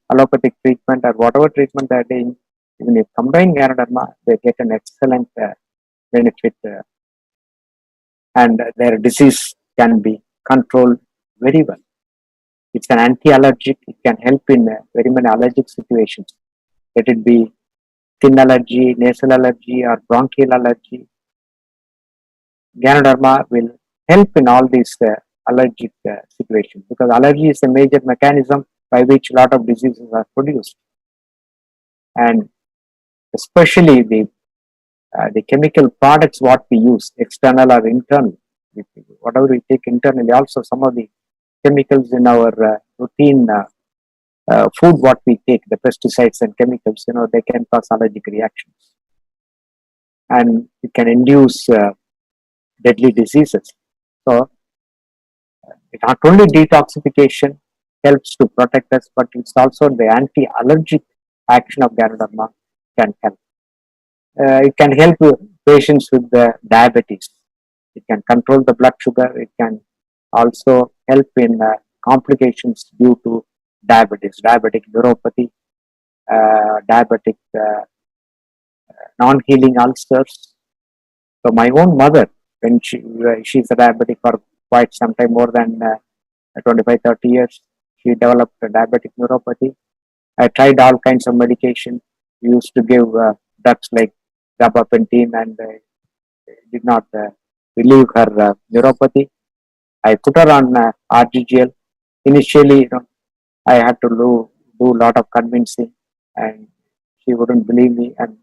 S2: allopathic treatment or whatever treatment they are doing, even if combine Ganoderma, they get an excellent benefit, and their disease can be controlled very well. It's an anti-allergic. It can help in very many allergic situations. Let it be skin allergy, nasal allergy, or bronchial allergy. Ganoderma will help in all these allergic situations, because allergy is a major mechanism by which a lot of diseases are produced, and especially the chemical products what we use, external or internal. Whatever we take internally, also some of the chemicals in our routine food what we take, the pesticides and chemicals, they can cause allergic reactions, and it can induce deadly diseases. So it not only detoxification helps to protect us, but it's also the anti-allergic action of Ganoderma can help. It can help patients with diabetes. It can control the blood sugar. It can also help in complications due to diabetes, diabetic neuropathy, diabetic non-healing ulcers. So my own mother, when she's a diabetic for quite some time, more than 25-30 years, she developed a diabetic neuropathy. I tried all kinds of medication. We used to give drugs like gabapentin, and did not relieve her neuropathy. I put her on RGGL. Initially, I had to do a lot of convincing, and she wouldn't believe me. And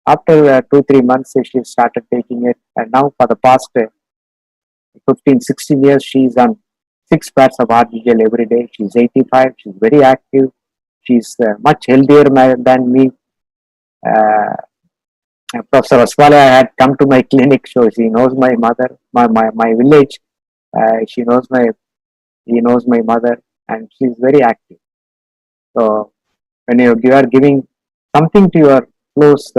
S2: after 2-3 months, she started taking it. And now for the past 15-16 years, she's on 6 pairs of RGGL every day. She's 85. She's very active. She's much healthier than me. Professor Aswala had come to my clinic, so she knows my mother, my village. He knows my mother, and she's very active. So when you are giving something to your close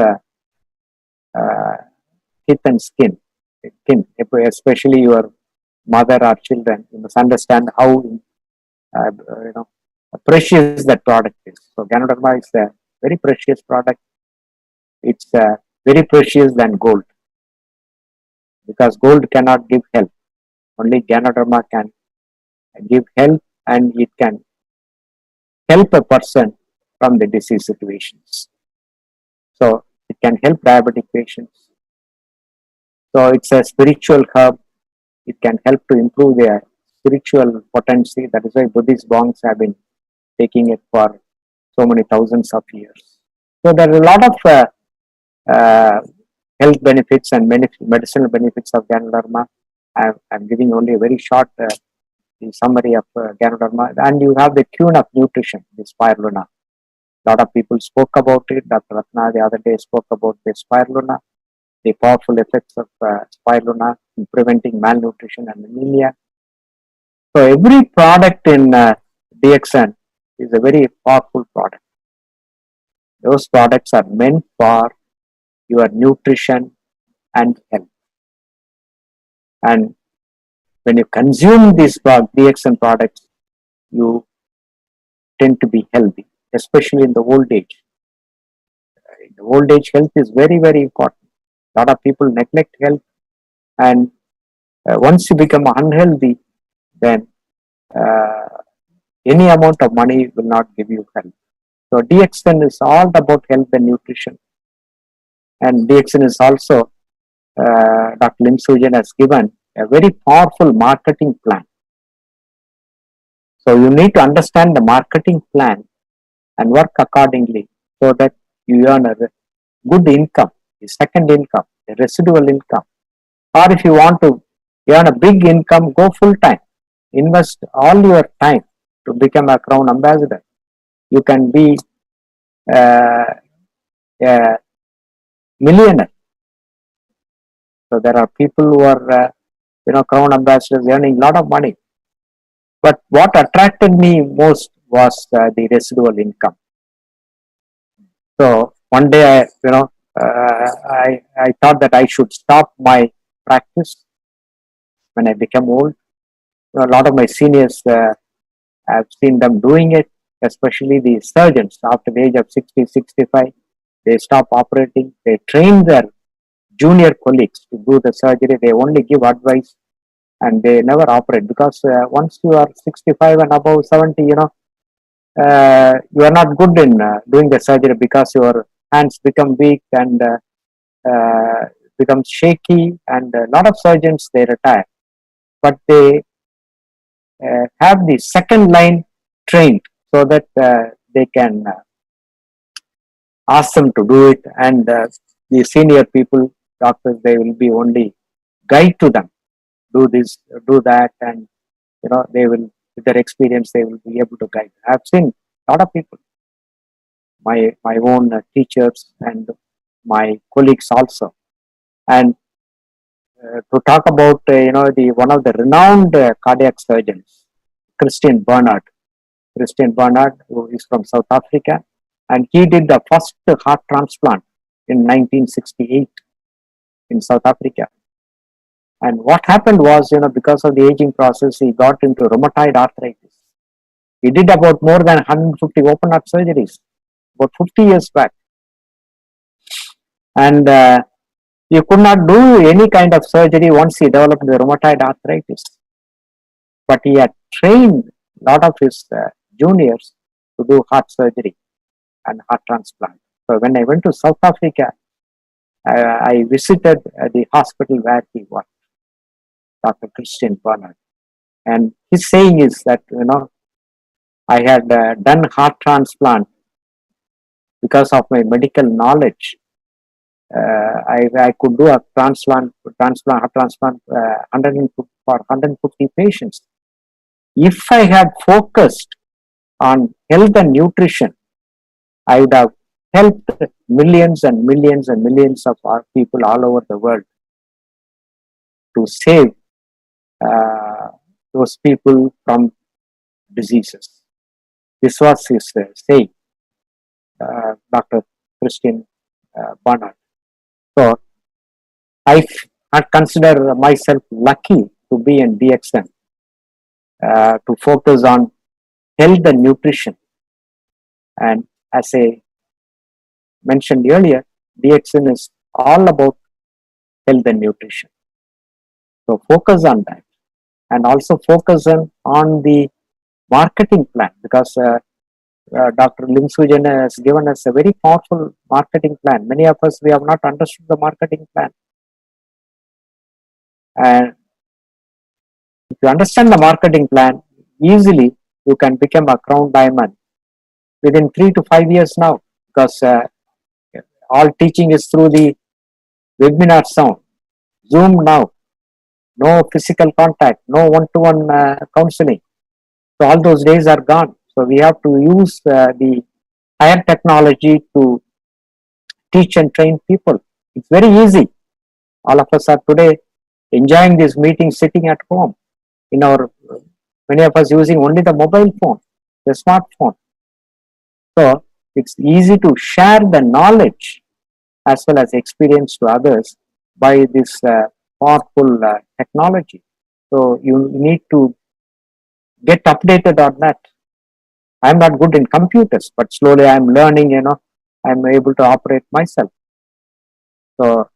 S2: kith and skin, especially your mother or children, you must understand how precious that product is. So Ganoderma is a very precious product. It's very precious than gold, because gold cannot give health. Only Ganoderma can give health, and it can help a person from the disease situations. So it can help diabetic patients. So it's a spiritual herb. It can help to improve their spiritual potency. That is why Buddhist monks have been taking it for so many thousands of years. So there are a lot of uh, health benefits and medicinal benefits of Ganoderma. I'm giving only a very short summary of Ganoderma. And you have the queen of nutrition, the spirulina. A lot of people spoke about it. Dr. Ratna the other day spoke about the spirulina, the powerful effects of spirulina in preventing malnutrition and anemia. So every product in DXN is a very powerful product. Those products are meant for your nutrition and health. And when you consume these DXN products, you tend to be healthy, especially in the old age. In the old age, health is very, very important. A lot of people neglect health, and once you become unhealthy, then uh, any amount of money will not give you health. So DXN is all about health and nutrition. And DXN is also, Dr. Lim Sujan has given a very powerful marketing plan. So you need to understand the marketing plan and work accordingly, so that you earn a good income, a second income, a residual income. Or if you want to earn a big income, go full time. Invest all your time to become a crown ambassador. You can be a millionaire. So there are people who are, crown ambassadors earning a lot of money. But what attracted me most was the residual income. So one day, I thought that I should stop my practice when I became old. A lot of my seniors, I've seen them doing it, especially the surgeons after the age of 60, 65. They stop operating. They train their junior colleagues to do the surgery. They only give advice, and they never operate, because once you are 65 and above 70, you are not good in doing the surgery, because your hands become weak and become shaky, and a lot of surgeons, they retire. But they have the second line trained, so that they can ask them to do it, and the senior people, doctors, they will be only guide to them, do this, do that, and they will, with their experience, they will be able to guide. I've seen a lot of people, my own teachers and my colleagues also. And to talk about the one of the renowned cardiac surgeons, Christian Barnard, who is from South Africa, and he did the first heart transplant in 1968 in South Africa. And what happened was, because of the aging process, he got into rheumatoid arthritis. He did about more than 150 open heart surgeries about 50 years back. And he could not do any kind of surgery once he developed the rheumatoid arthritis. But he had trained a lot of his juniors to do heart surgery and heart transplant. So when I went to South Africa, I visited the hospital where he worked, Dr. Christian Barnard. And his saying is that, I had done heart transplant because of my medical knowledge. I could do a heart transplant for 150 patients. If I had focused on health and nutrition, I would have helped millions and millions and millions of our people all over the world to save those people from diseases. This was his saying, Dr. Christian Barnard. So I consider myself lucky to be in DXN, to focus on health and nutrition. And as I mentioned earlier, DXN is all about health and nutrition. So focus on that, and also focus on the marketing plan, because Dr. Lim has given us a very powerful marketing plan. Many of us, we have not understood the marketing plan. And if you understand the marketing plan, easily you can become a crown diamond within 3 to 5 years now, because all teaching is through the webinar sound, Zoom now, no physical contact, no one-to-one counseling. So all those days are gone. So we have to use the higher technology to teach and train people. It's very easy. All of us are today enjoying this meeting sitting at home. Many of us using only the mobile phone, the smartphone. So it's easy to share the knowledge as well as experience to others by this powerful technology. So you need to get updated on that. I'm not good in computers, but slowly I'm learning, I'm able to operate myself. So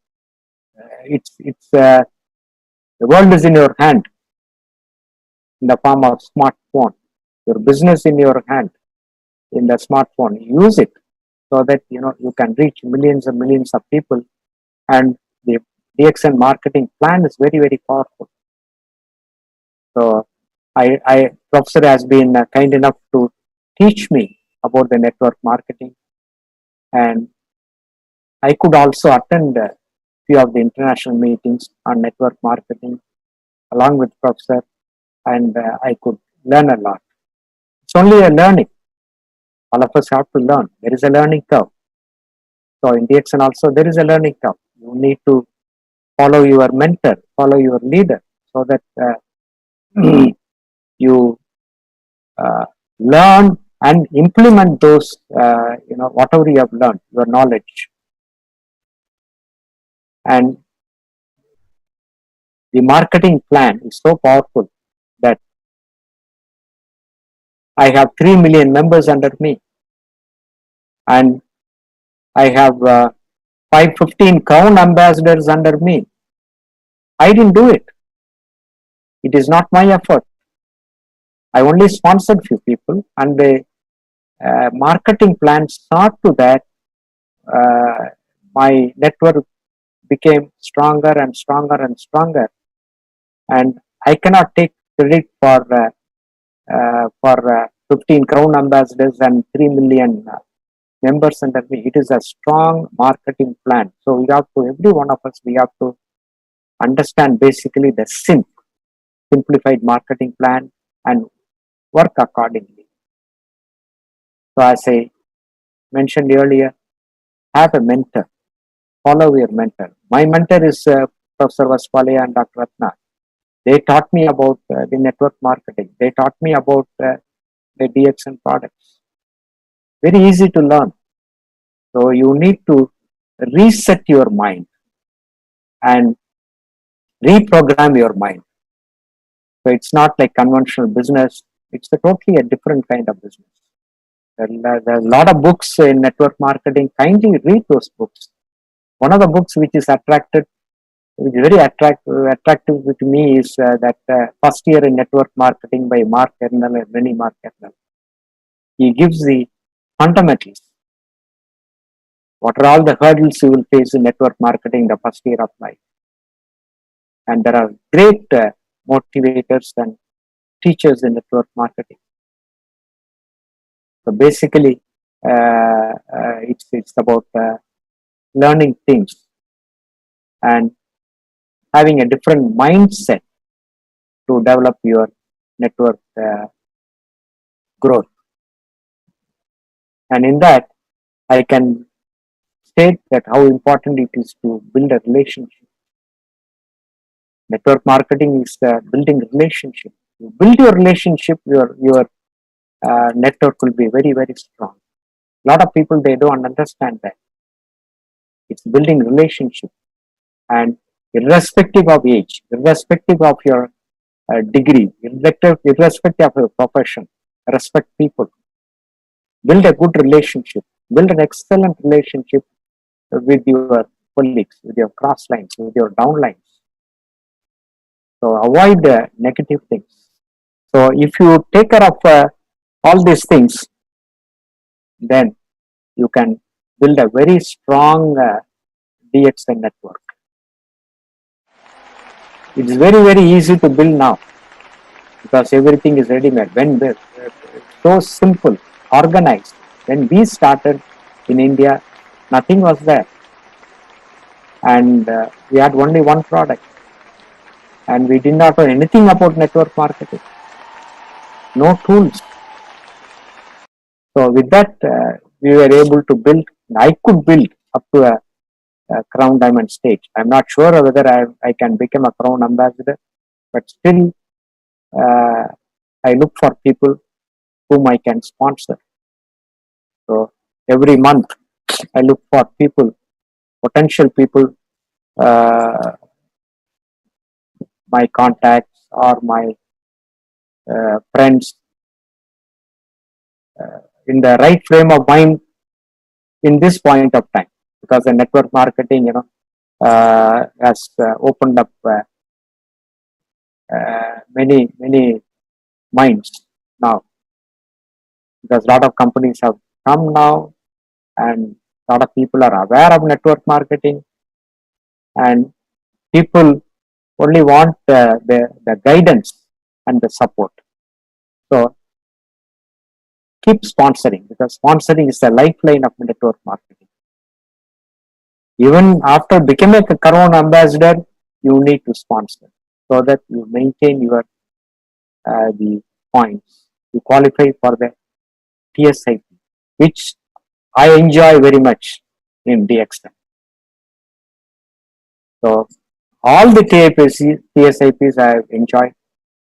S2: the world is in your hand in the form of smartphone. Your business in your hand in the smartphone. Use it so that you can reach millions and millions of people, and the DXN marketing plan is very, very powerful. So Professor has been kind enough to teach me about the network marketing, and I could also attend a few of the international meetings on network marketing along with Professor, and I could learn a lot. It's only a learning. All of us have to learn. There is a learning curve. So in DXN also there is a learning curve. You need to follow your mentor, follow your leader, so that you learn and implement those, whatever you have learned, your knowledge. And the marketing plan is so powerful that I have 3 million members under me, and I have 515 crown ambassadors under me. I didn't do it. It is not my effort. I only sponsored few people, and the marketing plan saw to that my network became stronger and stronger and stronger. And I cannot take credit for 15 crown ambassadors and 3 million members under me. It is a strong marketing plan. So every one of us, we have to understand basically the simplified marketing plan and work accordingly. So as I mentioned earlier, have a mentor. Follow your mentor. My mentor is Professor Vaspalaya and Dr. Ratna. They taught me about the network marketing. They taught me about the DXN products. Very easy to learn. So you need to reset your mind and reprogram your mind. So it's not like conventional business. It's totally a different kind of business. There are a lot of books in network marketing. Kindly read those books. One of the books which is very attractive to me is that First Year in Network Marketing by Mark Ernell and Rennie Mark Ernell. He gives the fundamentals. What are all the hurdles you will face in network marketing the first year of life? And there are great motivators and teachers in network marketing. So basically, it's about learning things and having a different mindset to develop your network growth. And in that, I can state that how important it is to build a relationship. Network marketing is building relationship. You build your relationship, your network will be very, very strong. A lot of people, they don't understand that. It's building relationship, and irrespective of age, irrespective of your degree, irrespective of your profession, respect people. Build a good relationship. Build an excellent relationship with your colleagues, with your cross lines, with your downlines. So avoid negative things. So if you take care of all these things, then you can build a very strong DXN network. It's very easy to build now because everything is ready-made. When so simple, organized. When we started in India, nothing was there, and we had only one product, and we did not know anything about network marketing. No tools. So with that, we were able to build. I could build up to a crown diamond stage. I'm not sure whether I can become a crown ambassador, but still, I look for people whom I can sponsor. So every month, I look for people, potential people, my contacts or my friends, in the right frame of mind in this point of time, because the network marketing, has opened up many minds now, because a lot of companies have come now, and a lot of people are aware of network marketing, and people only want the guidance and the support. So keep sponsoring, because sponsoring is the lifeline of network marketing. Even after becoming a crown ambassador, you need to sponsor so that you maintain your the points. You qualify for the TSIP, which I enjoy very much in DXN. So all the TSIPs I have enjoyed.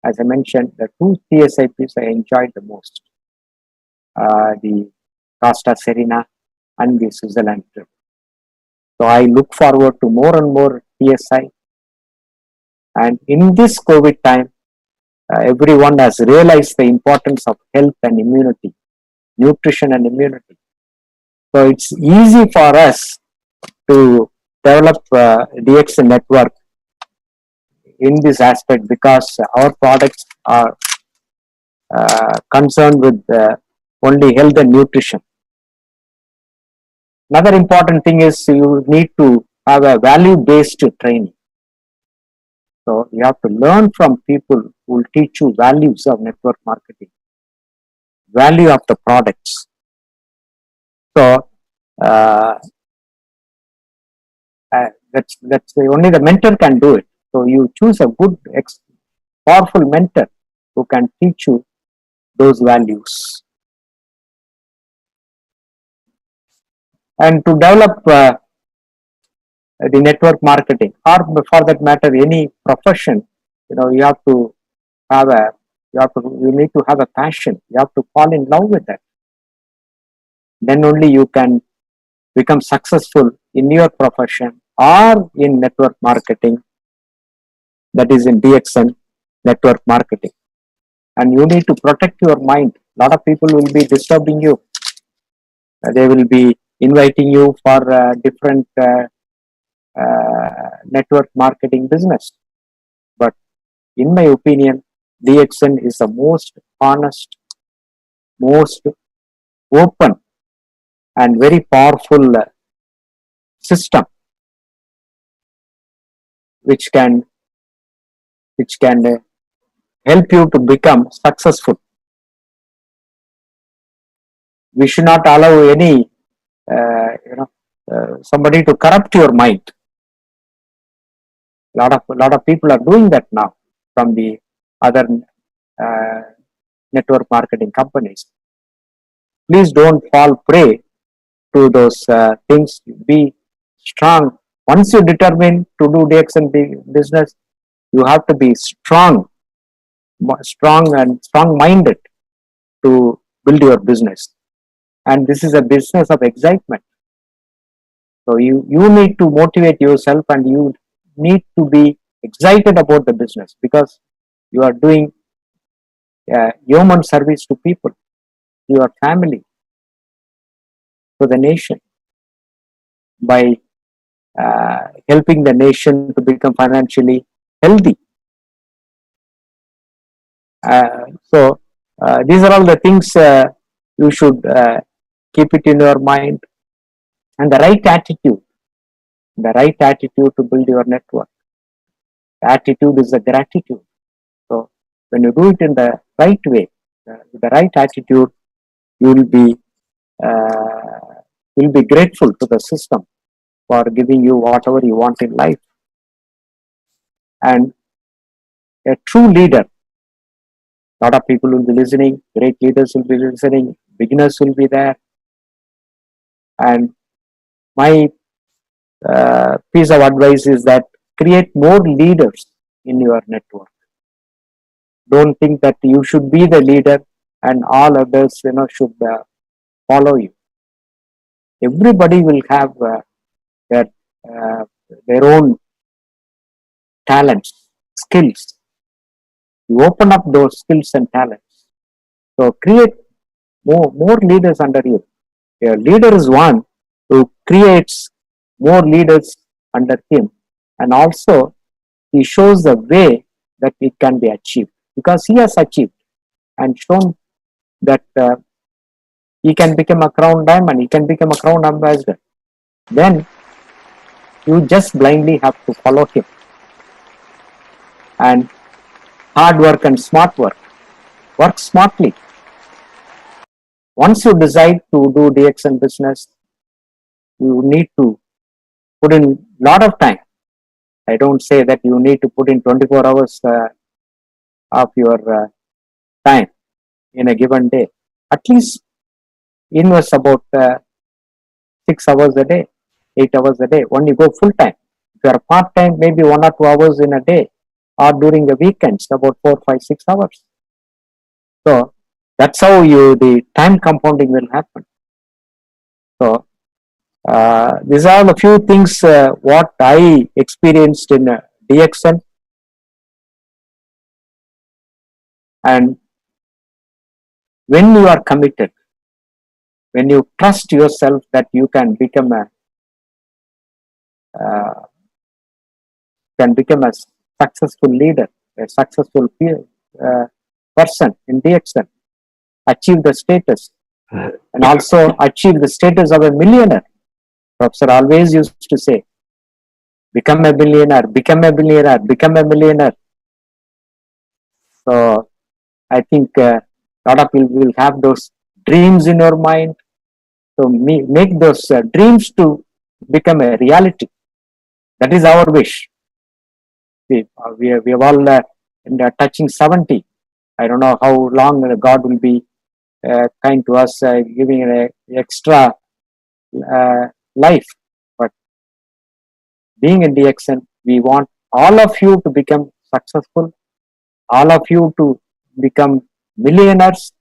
S2: As I mentioned, the two TSIPs I enjoyed the most, the Costa Serena and the Switzerland trip. So I look forward to more and more TSI. And in this COVID time, everyone has realized the importance of health and immunity, nutrition and immunity. So it's easy for us to develop DX network in this aspect, because our products are concerned with only health and nutrition. Another important thing is you need to have a value-based training. So you have to learn from people who will teach you values of network marketing, value of the products. So that's only the mentor can do it. So you choose a good, powerful mentor who can teach you those values. And to develop the network marketing, or for that matter, any profession, you have to have you need to have a passion. You have to fall in love with that. Then only you can become successful in your profession or in network marketing, that is in DXN network marketing. And you need to protect your mind. A lot of people will be disturbing you. They will be inviting you for different network marketing business. But in my opinion, DXN is the most honest, most open, and very powerful system which can help you to become successful. We should not allow any somebody to corrupt your mind. A lot of people are doing that now from the other network marketing companies. Please don't fall prey to those things. Be strong. Once you determine to do DXN business, you have to be strong and strong-minded to build your business. And this is a business of excitement. So you need to motivate yourself, and you need to be excited about the business, because you are doing human service to people, to your family, to the nation. by helping the nation to become financially healthy. So these are all the things you should keep it in your mind, and the right attitude to build your network. The attitude is the gratitude. So when you do it in the right way, with the right attitude, you will be grateful to the system for giving you whatever you want in life. And a true leader, a lot of people will be listening, great leaders will be listening, beginners will be there. And my piece of advice is that create more leaders in your network. Don't think that you should be the leader and all others, should follow you. Everybody will have their uh, their own talents, skills. You open up those skills and talents. So create more leaders under you. A leader is one who creates more leaders under him, and also he shows the way that it can be achieved, because he has achieved and shown that he can become a crown diamond, he can become a crown ambassador. Then you just blindly have to follow him. And hard work and smart work. Work smartly. Once you decide to do DXN business, you need to put in a lot of time. I don't say that you need to put in 24 hours of your time in a given day. At least invest about 6 hours a day, 8 hours a day. When you go full time, if you are part time, maybe 1 or 2 hours in a day, or during the weekends, about 4, 5, 6 hours. So that's how the time compounding will happen. So these are the few things what I experienced in DXN. And when you are committed, when you trust yourself that you can become a successful leader, a successful person in DXN, achieve the status, and also achieve the status of a millionaire. Professor always used to say, become a billionaire, become a billionaire, become a millionaire. So I think a lot of people will have those dreams in your mind. So make those dreams to become a reality. That is our wish. We have all touching 70. I don't know how long God will be kind to us, giving an extra life. But being in DXN, we want all of you to become successful, all of you to become millionaires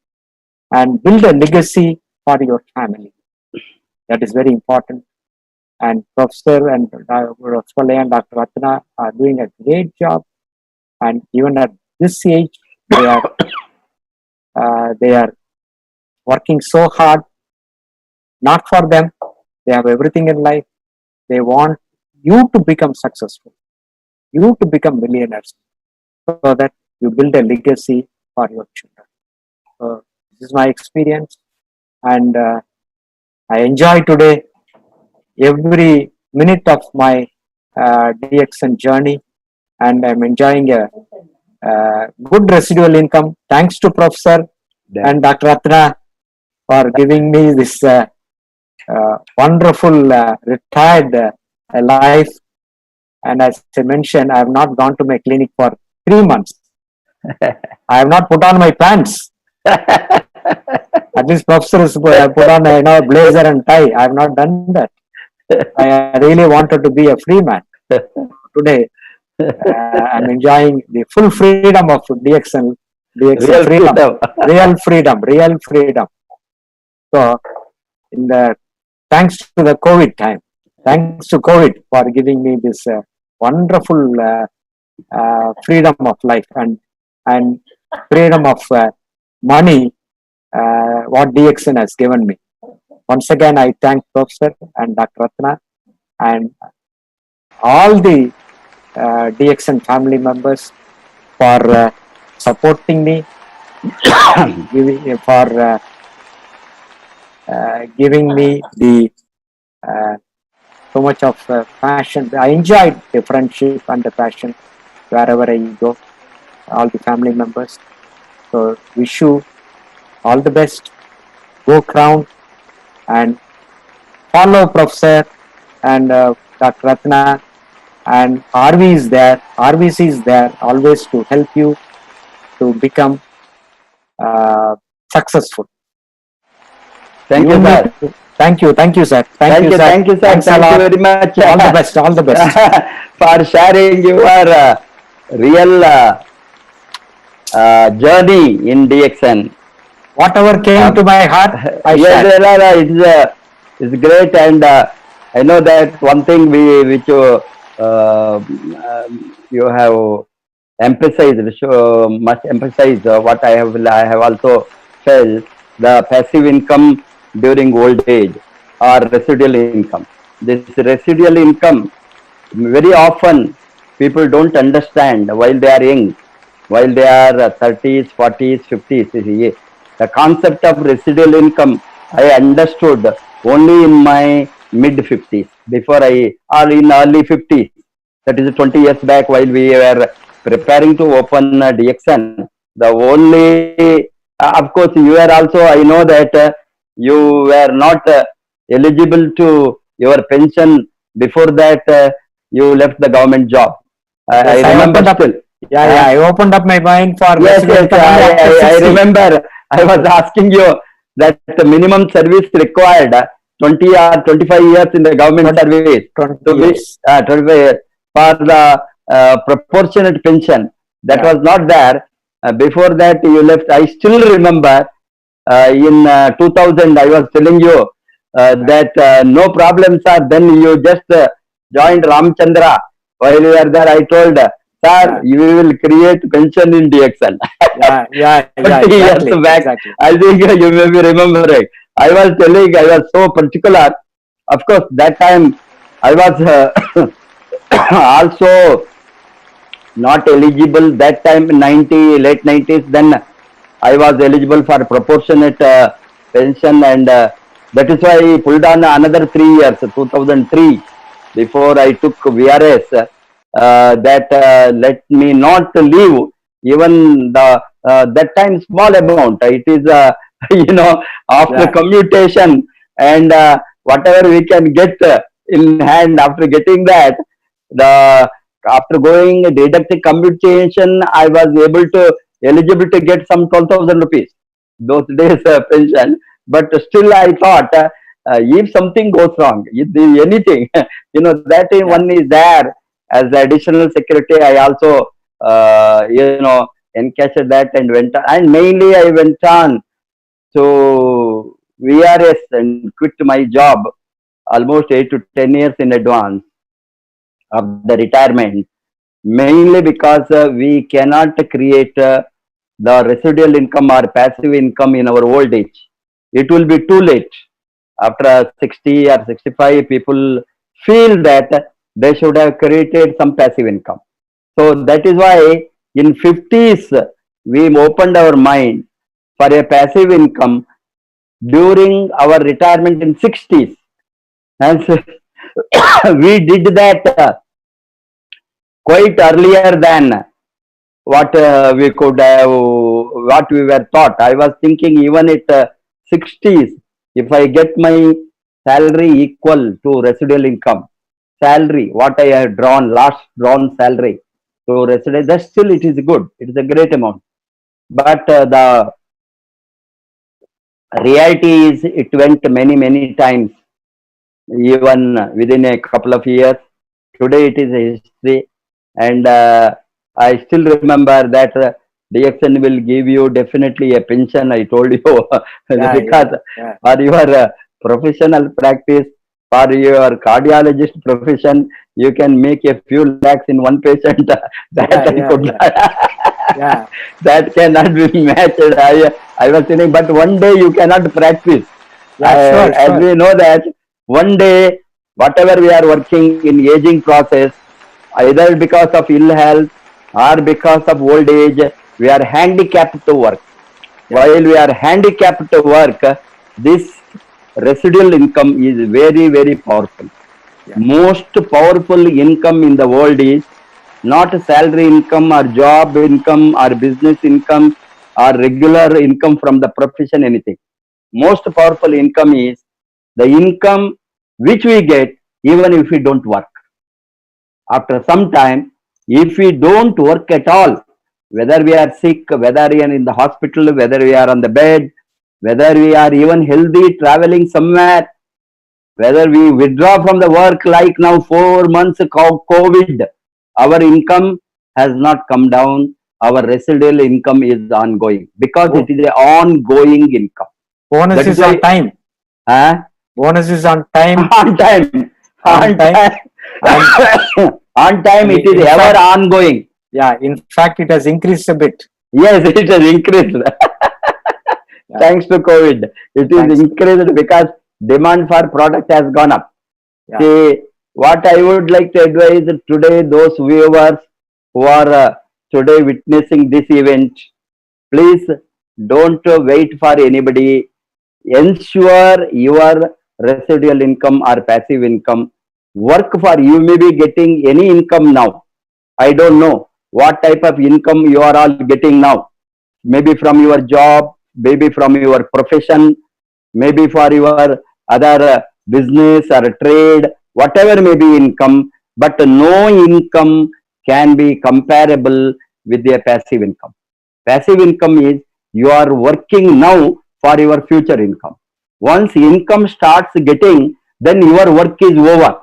S2: and build a legacy for your family. That is very important. And Professor and Dr. Ratna are doing a great job. And even at this age, they are working so hard. Not for them. They have everything in life. They want you to become successful, you to become millionaires, so that you build a legacy for your children. So this is my experience, and I enjoy today every minute of my DXN journey, and I'm enjoying a good residual income. Thanks to Professor and Dr. Ratna for giving me this wonderful retired life. And as I mentioned, I have not gone to my clinic for 3 months. I have not put on my pants. At least professors put on a blazer and tie. I have not done that. I really wanted to be a free man. Today, I'm enjoying the full freedom of DXN
S1: Real
S2: freedom. Real freedom. So, thanks to the COVID time, thanks to COVID for giving me this wonderful freedom of life and freedom of money, what DXN has given me. Once again, I thank Professor and Dr. Ratna and all the DXN family members for supporting me, for giving me the so much of passion. I enjoyed the friendship and the passion wherever I go, all the family members. So wish you all the best. Go crown and follow Professor and Dr. Ratna, and RV is there. RVC is there always to help you to become successful.
S1: Thank you, sir.
S2: Thank you, sir.
S1: Thank you,
S2: sir.
S1: thank you, sir.
S2: Thanks
S1: Thank
S2: a lot.
S1: you very much.
S2: All the best. All the best.
S1: For sharing your real journey in DXN.
S2: Whatever came to my heart, I shared.
S1: Yes, it's great, and I know that one thing which you have emphasized, must emphasize what I have also felt, the passive income during old age or residual income. This residual income, very often people don't understand while they are young, while they are 30s, 40s, 50s. The concept of residual income I understood only in my mid 50s, before or in early 50s. That is 20 years back, while we were preparing to open DXN. The only, of course, you are also, I know that you were not eligible to your pension before that. You left the government job.
S2: Yes,
S1: I remember still.
S2: I opened up my mind for
S1: yes, I remember. I was asking you that the minimum service required 20 or 25 years in the government service
S2: 20
S1: to
S2: years.
S1: be 25 years for the proportionate pension. That was not there. Before that, you left. I still remember in 2000, I was telling you that no problems, sir. Then you just joined Ramchandra. While you were there, I told, sir, you will create pension in DXN. 20 years back, I think you may be remembering. I was telling, I was so particular. Of course, that time I was also not eligible. That time, late 90s, then I was eligible for proportionate pension, and that is why I pulled on another 3 years, 2003, before I took VRS. That let me not leave even the that time small amount. It is after commutation and whatever we can get in hand. After getting that, the after going deducting commutation, I was able to eligible to get some 12,000 rupees those days pension. But still, I thought if something goes wrong, if anything, that one is there as the additional security. I also encashed that and went on. And mainly I went on to VRS and quit my job almost 8 to 10 years in advance of the retirement, mainly because we cannot create the residual income or passive income in our old age. It will be too late. After 60 or 65, people feel that they should have created some passive income. So that is why in 50s, we opened our mind for a passive income during our retirement in 60s. And so we did that quite earlier than what we could have, what we were taught. I was thinking even at 60s, if I get my salary equal to residual income, salary, what I have last drawn salary to residual, that still it is good. It is a great amount. But the reality is it went many times, even within a couple of years. Today it is a history. And I still remember that DXN will give you definitely a pension, I told you, because for your professional practice, for your cardiologist profession, you can make a few lakhs in one patient. That cannot be matched. I was saying, but one day you cannot practice. As we know that one day whatever we are working in aging process, either because of ill health or because of old age, we are handicapped to work. While we are handicapped to work, this residual income is very, very powerful.
S2: Yeah.
S1: Most powerful income in the world is not salary income or job income or business income or regular income from the profession, anything. Most powerful income is the income which we get even if we don't work. After some time, if we don't work at all, whether we are sick, whether we are in the hospital, whether we are on the bed, whether we are even healthy traveling somewhere, whether we withdraw from the work like now 4 months COVID, our income has not come down. Our residual income is ongoing because
S2: Oh,
S1: it is an ongoing income.
S2: bonus
S1: That is
S2: is on
S1: why,
S2: time.
S1: uh,
S2: Bonus is on time,
S1: on time,
S2: on
S1: on
S2: time,
S1: time,
S2: and
S1: on time,
S2: and
S1: it is
S2: in
S1: ever
S2: fact,
S1: ongoing.
S2: yeah, in fact, it has increased a bit.
S1: Yes, it has increased.
S2: Yeah,
S1: Thanks to COVID, it is
S2: thanks.
S1: increased because demand for product has gone up.
S2: Yeah,
S1: See, what I would like to advise today, those viewers who are today witnessing this event, please don't wait for anybody. Ensure your residual income or passive income work for you. May be getting any income now. I don't know what type of income you are all getting now. Maybe from your job, maybe from your profession, maybe for your other business or trade, whatever may be income, but no income can be comparable with a passive income. Passive income is you are working now for your future income. Once income starts getting, then your work is over.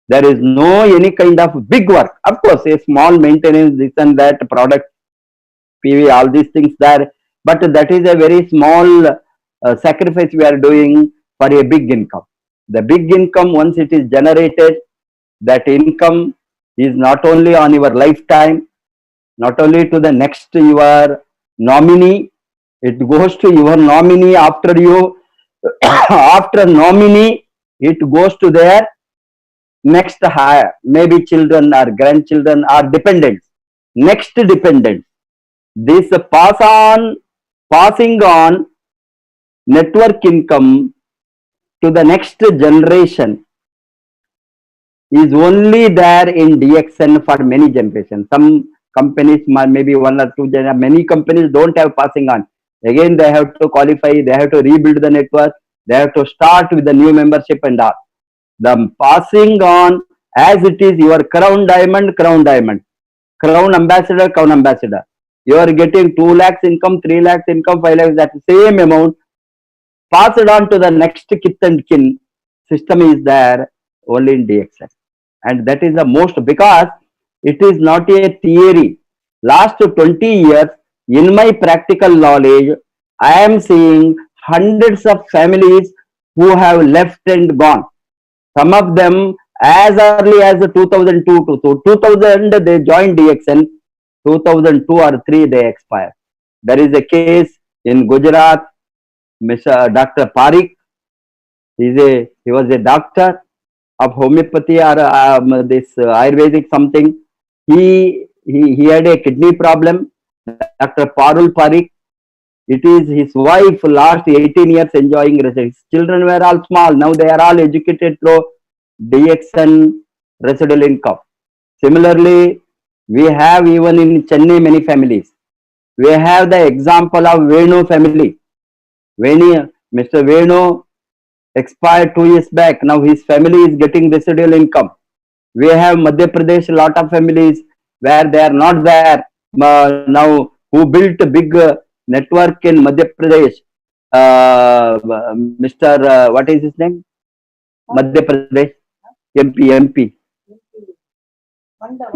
S1: There is no any kind of big work. Of course, a small maintenance, this and that, product PV, all these things there, but that is a very small sacrifice we are doing for a big income. The big income, once it is generated, that income is not only on your lifetime, not only to the next your nominee, it goes to your nominee after you, after nominee, it goes to their next higher, maybe children or grandchildren or dependents, next dependents. This passing on network income to the next generation is only there in DXN for many generations. Some companies, maybe one or two, many companies don't have passing on. Again, they have to qualify, they have to rebuild the network, they have to start with the new membership and all. The passing on as it is your crown diamond, crown ambassador, crown ambassador. You are getting 2 lakhs income, 3 lakhs income, 5 lakhs, that same amount passed on to the next kith and kin system is there only in DXN. And that is the most because it is not a theory. Last 20 years, in my practical knowledge, I am seeing hundreds of families who have left and gone. Some of them as early as 2002 to 2000 they joined DXN. 2002 or 3 they expired. There is a case in Gujarat. Mr. Dr. Parikh, he was a doctor of homeopathy or this Ayurvedic something. He had a kidney problem. Dr. Parul Parikh, it is his wife last 18 years enjoying residence. His children were all small. Now they are all educated through DXN residual income. Similarly, we have even in Chennai many families. We have the example of Venu family. Mr. Venu expired 2 years back. Now his family is getting residual income. We have Madhya Pradesh, a lot of families where they are not there now, who built a big network in Madhya Pradesh. Mr. What is his name? Madhya Pradesh, MP.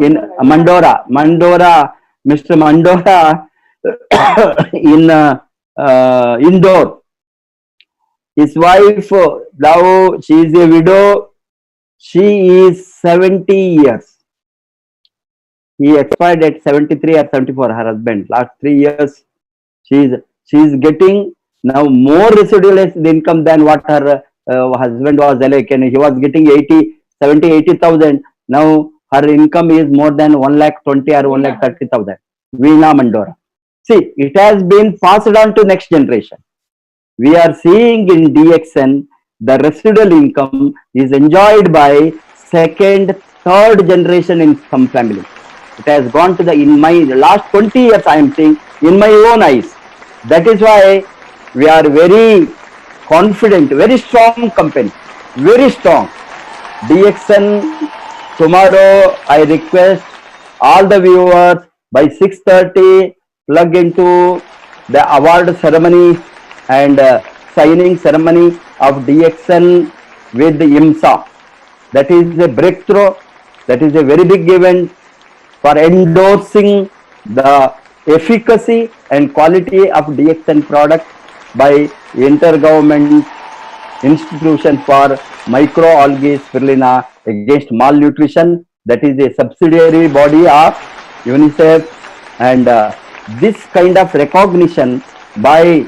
S1: In Mandora, Mr. Mandora in Indore. His wife, now she is a widow. She is 70 years. He expired at 73 or 74. Her husband, last 3 years, she is getting now more residual income than what her husband was like, and he was getting 80, 70, 80,000. Now her income is more than 1 lakh 20 or 1 lakh 30,000. Veena Mandora. See, it has been passed on to next generation. We are seeing in DXN the residual income is enjoyed by second, third generation in some family. It has gone to the, in my last 20 years, I am seeing in my own eyes. That is why we are very confident, very strong company, very strong. DXN, tomorrow I request all the viewers by 6:30 plug into the award ceremony and signing ceremony of DXN with the IMSA. That is a breakthrough. That is a very big event for endorsing the efficacy and quality of DXN product by intergovernment institution for microalgae spirulina against malnutrition. That is a subsidiary body of UNICEF, and this kind of recognition by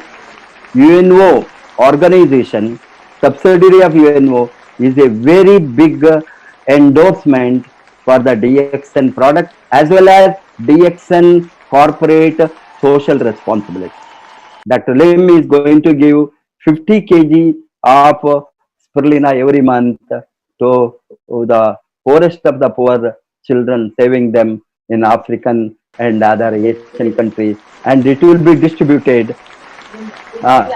S1: UNO organization, subsidiary of UNO, is a very big endorsement for the DXN product as well as DXN corporate social responsibility. Dr. Lim is going to give 50 kg of spirulina every month to the poorest of the poor children, saving them in African and other Asian countries, and it will be distributed. Uh,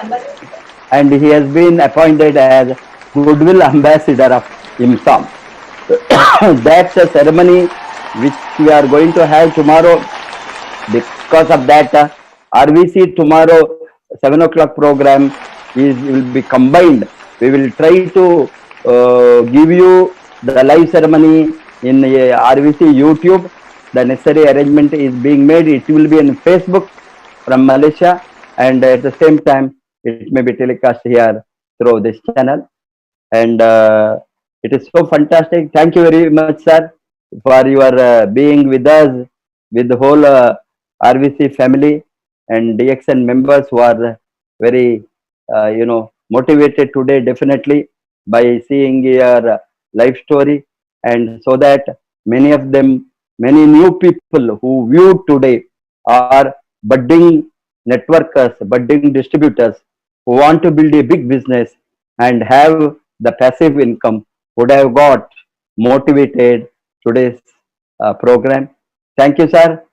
S1: and he has been appointed as Goodwill Ambassador of IMSAM. That's a ceremony which we are going to have tomorrow. Because of that, RVC tomorrow 7 o'clock program is will be combined. We will try to give you the live ceremony in RVC YouTube. The necessary arrangement is being made. It will be on Facebook from Malaysia, and at the same time, it may be telecast here through this channel. And it is so fantastic. Thank you very much, sir, for your being with us, with the whole RVC family and DXN members who are very, motivated today, definitely by seeing your life story, and so that many of them, many new people who view today are budding networkers, budding distributors who want to build a big business and have the passive income would have got motivated today's program. Thank you, sir.